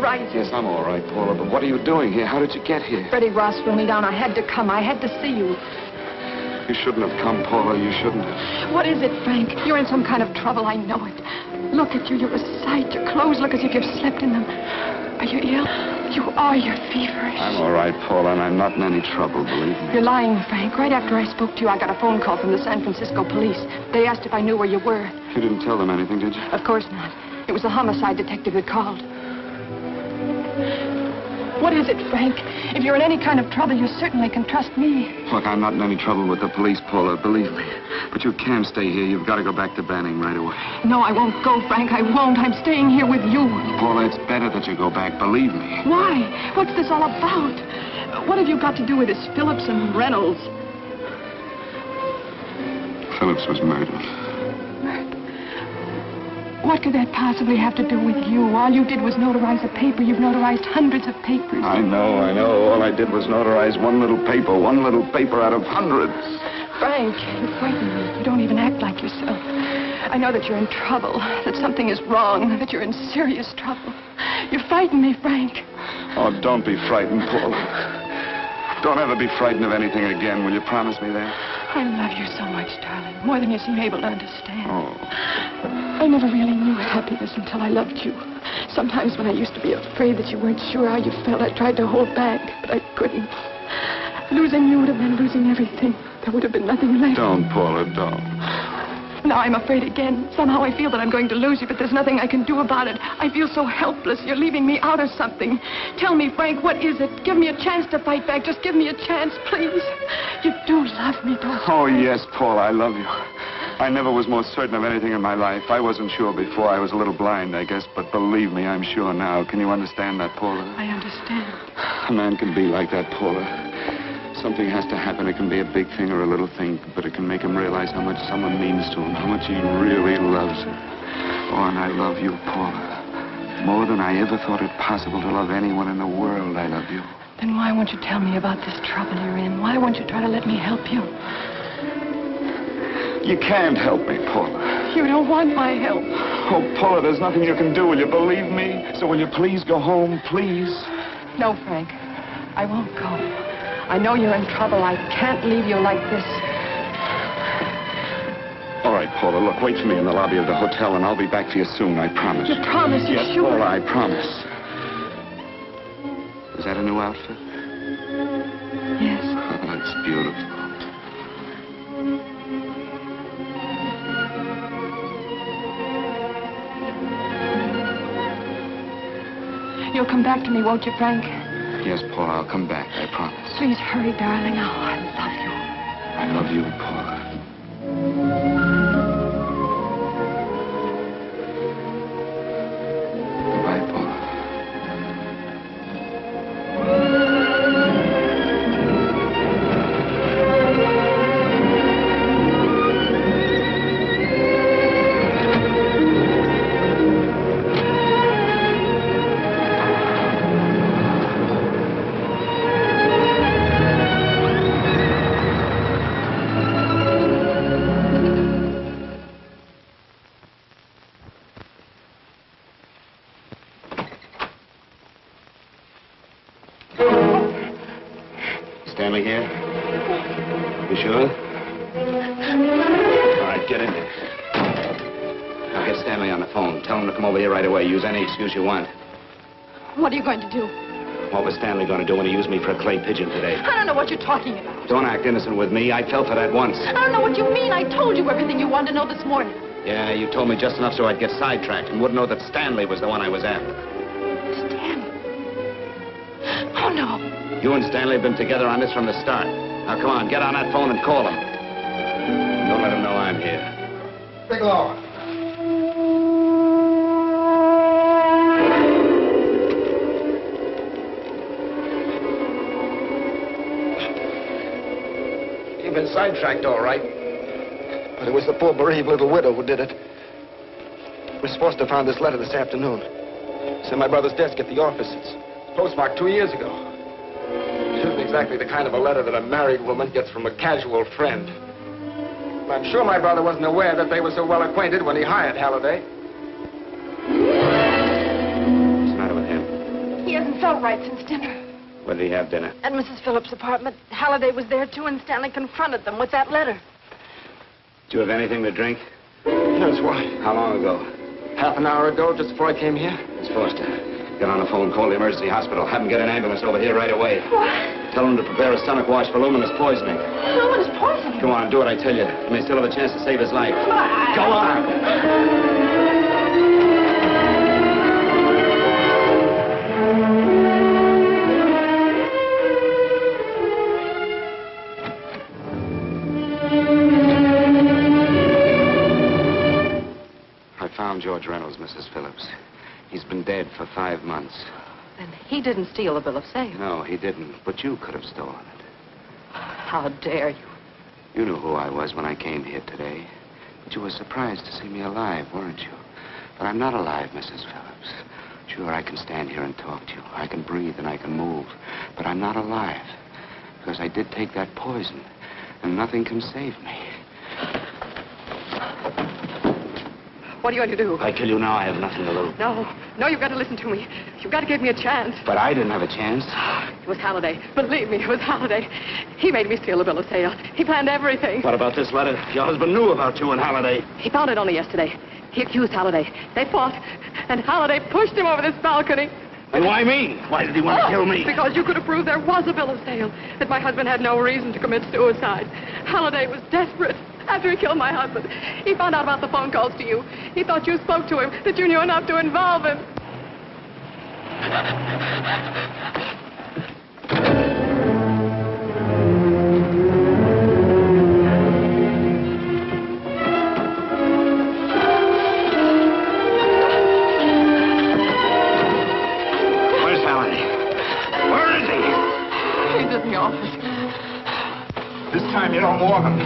right. Yes, I'm all right, Paula, but what are you doing here? How did you get here? Freddie Ross threw me down. I had to come. I had to see you. You shouldn't have come, Paula. You shouldn't have. What is it, Frank? You're in some kind of trouble. I know it. Look at you. You're a sight. Your clothes look as if you've slept in them. Are you ill? You are. You're feverish. I'm all right, Paula, and I'm not in any trouble, believe me. You're lying, Frank. Right after I spoke to you, I got a phone call from the San Francisco police. They asked if I knew where you were. You didn't tell them anything, did you? Of course not. It was the homicide detective that called. What is it, Frank? If you're in any kind of trouble, you certainly can trust me. Look, I'm not in any trouble with the police, Paula, believe me. But you can't stay here. You've got to go back to Banning right away. No, I won't go, Frank. I won't. I'm staying here with you. Paula, it's better that you go back, believe me. Why? What's this all about? What have you got to do with this Phillips and Reynolds? Phillips was murdered. What could that possibly have to do with you? All you did was notarize a paper. You've notarized hundreds of papers. I know. All I did was notarize one little paper out of hundreds. Frank, you frighten me. You don't even act like yourself. I know that you're in trouble, that something is wrong, that you're in serious trouble. You frighten me, Frank. Oh, don't be frightened, Paula. Don't ever be frightened of anything again. Will you promise me that? I love you so much, darling. More than you seem able to understand. Oh. I never really knew happiness until I loved you. Sometimes when I used to be afraid that you weren't sure how you felt, I tried to hold back, but I couldn't. Losing you would have meant losing everything. There would have been nothing left. Don't, Paula, don't. Now I'm afraid again. Somehow I feel that I'm going to lose you, but there's nothing I can do about it. I feel so helpless. You're leaving me out of something. Tell me, Frank, what is it? Give me a chance to fight back. Just give me a chance, please. You do love me, don't you? Oh, yes, Paula, I love you. I never was more certain of anything in my life. I wasn't sure before. I was a little blind, I guess, but believe me, I'm sure now. Can you understand that, Paula? I understand. A man can be like that, Paula. Something has to happen. It can be a big thing or a little thing, but it can make him realize how much someone means to him, how much he really loves her. Oh, and I love you, Paula. More than I ever thought it possible to love anyone in the world, I love you. Then why won't you tell me about this trouble you're in? Why won't you try to let me help you? You can't help me, Paula. You don't want my help. Oh, Paula, there's nothing you can do. Will you believe me? So will you please go home, please? No, Frank. I won't go. I know you're in trouble. I can't leave you like this. All right, Paula, look, wait for me in the lobby of the hotel, and I'll be back for you soon, I promise. You promise? You're yes, sure? Paula, I promise. Is that a new outfit? Yes. Oh, that's beautiful. You'll come back to me, won't you, Frank? Yes, Paula, I'll come back, I promise. Please hurry, darling. Oh, I love you. I love you, Paula. Goodbye, Paula. Stanley here? You sure? All right, get in there. Now get Stanley on the phone. Tell him to come over here right away. Use any excuse you want. What are you going to do? What was Stanley going to do when he used me for a clay pigeon today? I don't know what you're talking about. Don't act innocent with me. I fell for that once. I don't know what you mean. I told you everything you wanted to know this morning. Yeah, you told me just enough so I'd get sidetracked and wouldn't know that Stanley was the one I was after. Stanley? Oh, no. You and Stanley have been together on this from the start. Now, come on, get on that phone and call him. Don't let him know I'm here. Bigelow. You've been sidetracked, all right. But it was the poor bereaved little widow who did it. Miss Foster found this letter this afternoon. It's in my brother's desk at the office. It's postmarked 2 years ago. It isn't exactly the kind of a letter that a married woman gets from a casual friend. I'm sure my brother wasn't aware that they were so well acquainted when he hired Halliday. What's the matter with him? all right since dinner. Where did he have dinner? At Mrs. Phillips' apartment. Halliday was there, too, and Stanley confronted them with that letter. Did you have anything to drink? Yes, why? How long ago? Half an hour ago, just before I came here. Miss Foster, get on the phone, call the emergency hospital. Have them get an ambulance over here right away. What? Tell them to prepare a stomach wash for luminous poisoning. Luminous poisoning? Come on, do what I tell you. You may still have a chance to save his life. Go on. I found George Reynolds, Mrs. Phillips. He's been dead for 5 months. And he didn't steal the bill of sale. No, he didn't. But you could have stolen it. How dare you? You knew who I was when I came here today. But you were surprised to see me alive, weren't you? But I'm not alive, Mrs. Phillips. Sure, I can stand here and talk to you. I can breathe and I can move. But I'm not alive. Because I did take that poison. And nothing can save me. What are you going to do? I tell you now, I have nothing to lose. No, you've got to listen to me. You've got to give me a chance. But I didn't have a chance. It was Halliday. Believe me, it was Halliday. He made me steal the bill of sale. He planned everything. What about this letter? Your husband knew about you and Halliday. He found it only yesterday. He accused Halliday. They fought, and Halliday pushed him over this balcony. And why me? Why did he want to kill me? Because you could have proved there was a bill of sale, that my husband had no reason to commit suicide. Halliday was desperate. After he killed my husband, he found out about the phone calls to you. He thought you spoke to him, that you knew enough to involve him. Where's Halliday? Where is he? He's in the office. This time you don't walk him.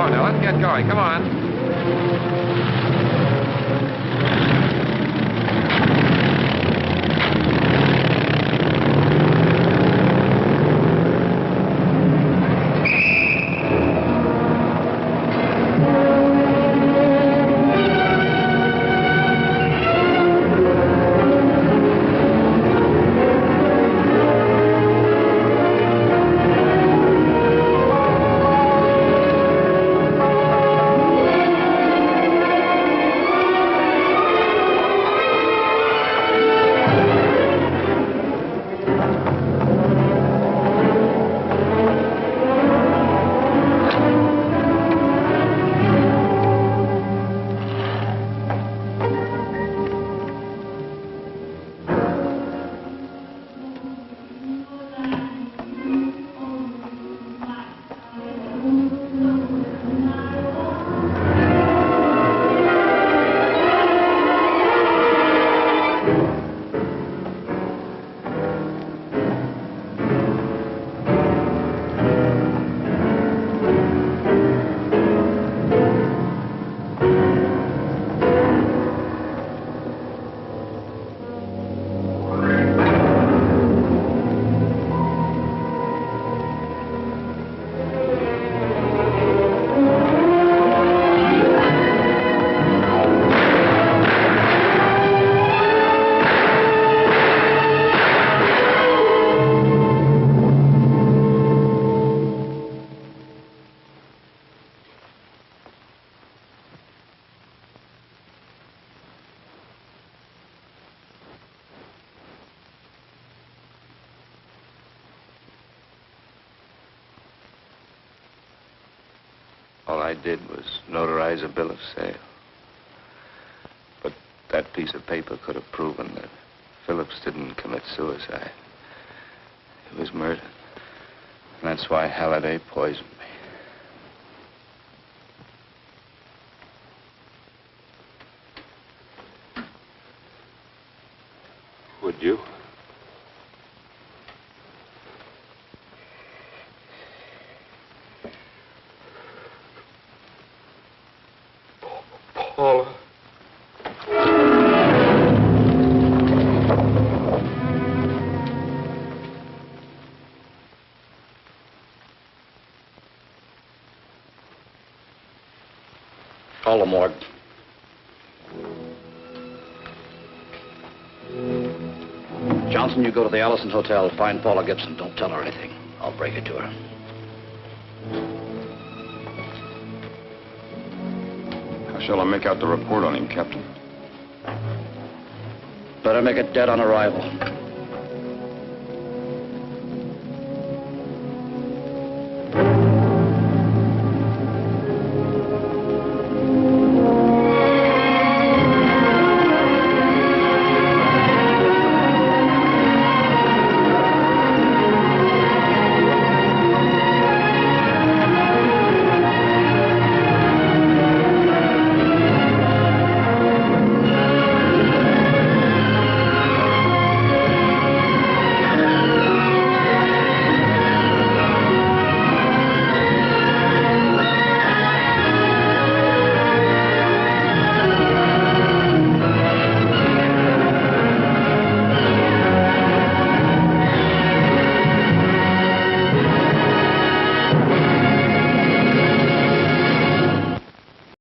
on now. Let's get going. Come on. All I did was notarize a bill of sale. But that piece of paper could have proven that Phillips didn't commit suicide. He was murdered. And that's why Halliday poisoned me. Would you? Paula. Call the morgue. Johnson, you go to the Allison Hotel, find Paula Gibson. Don't tell her anything. I'll break it to her. How shall I make out the report on him, Captain? Better make it dead on arrival.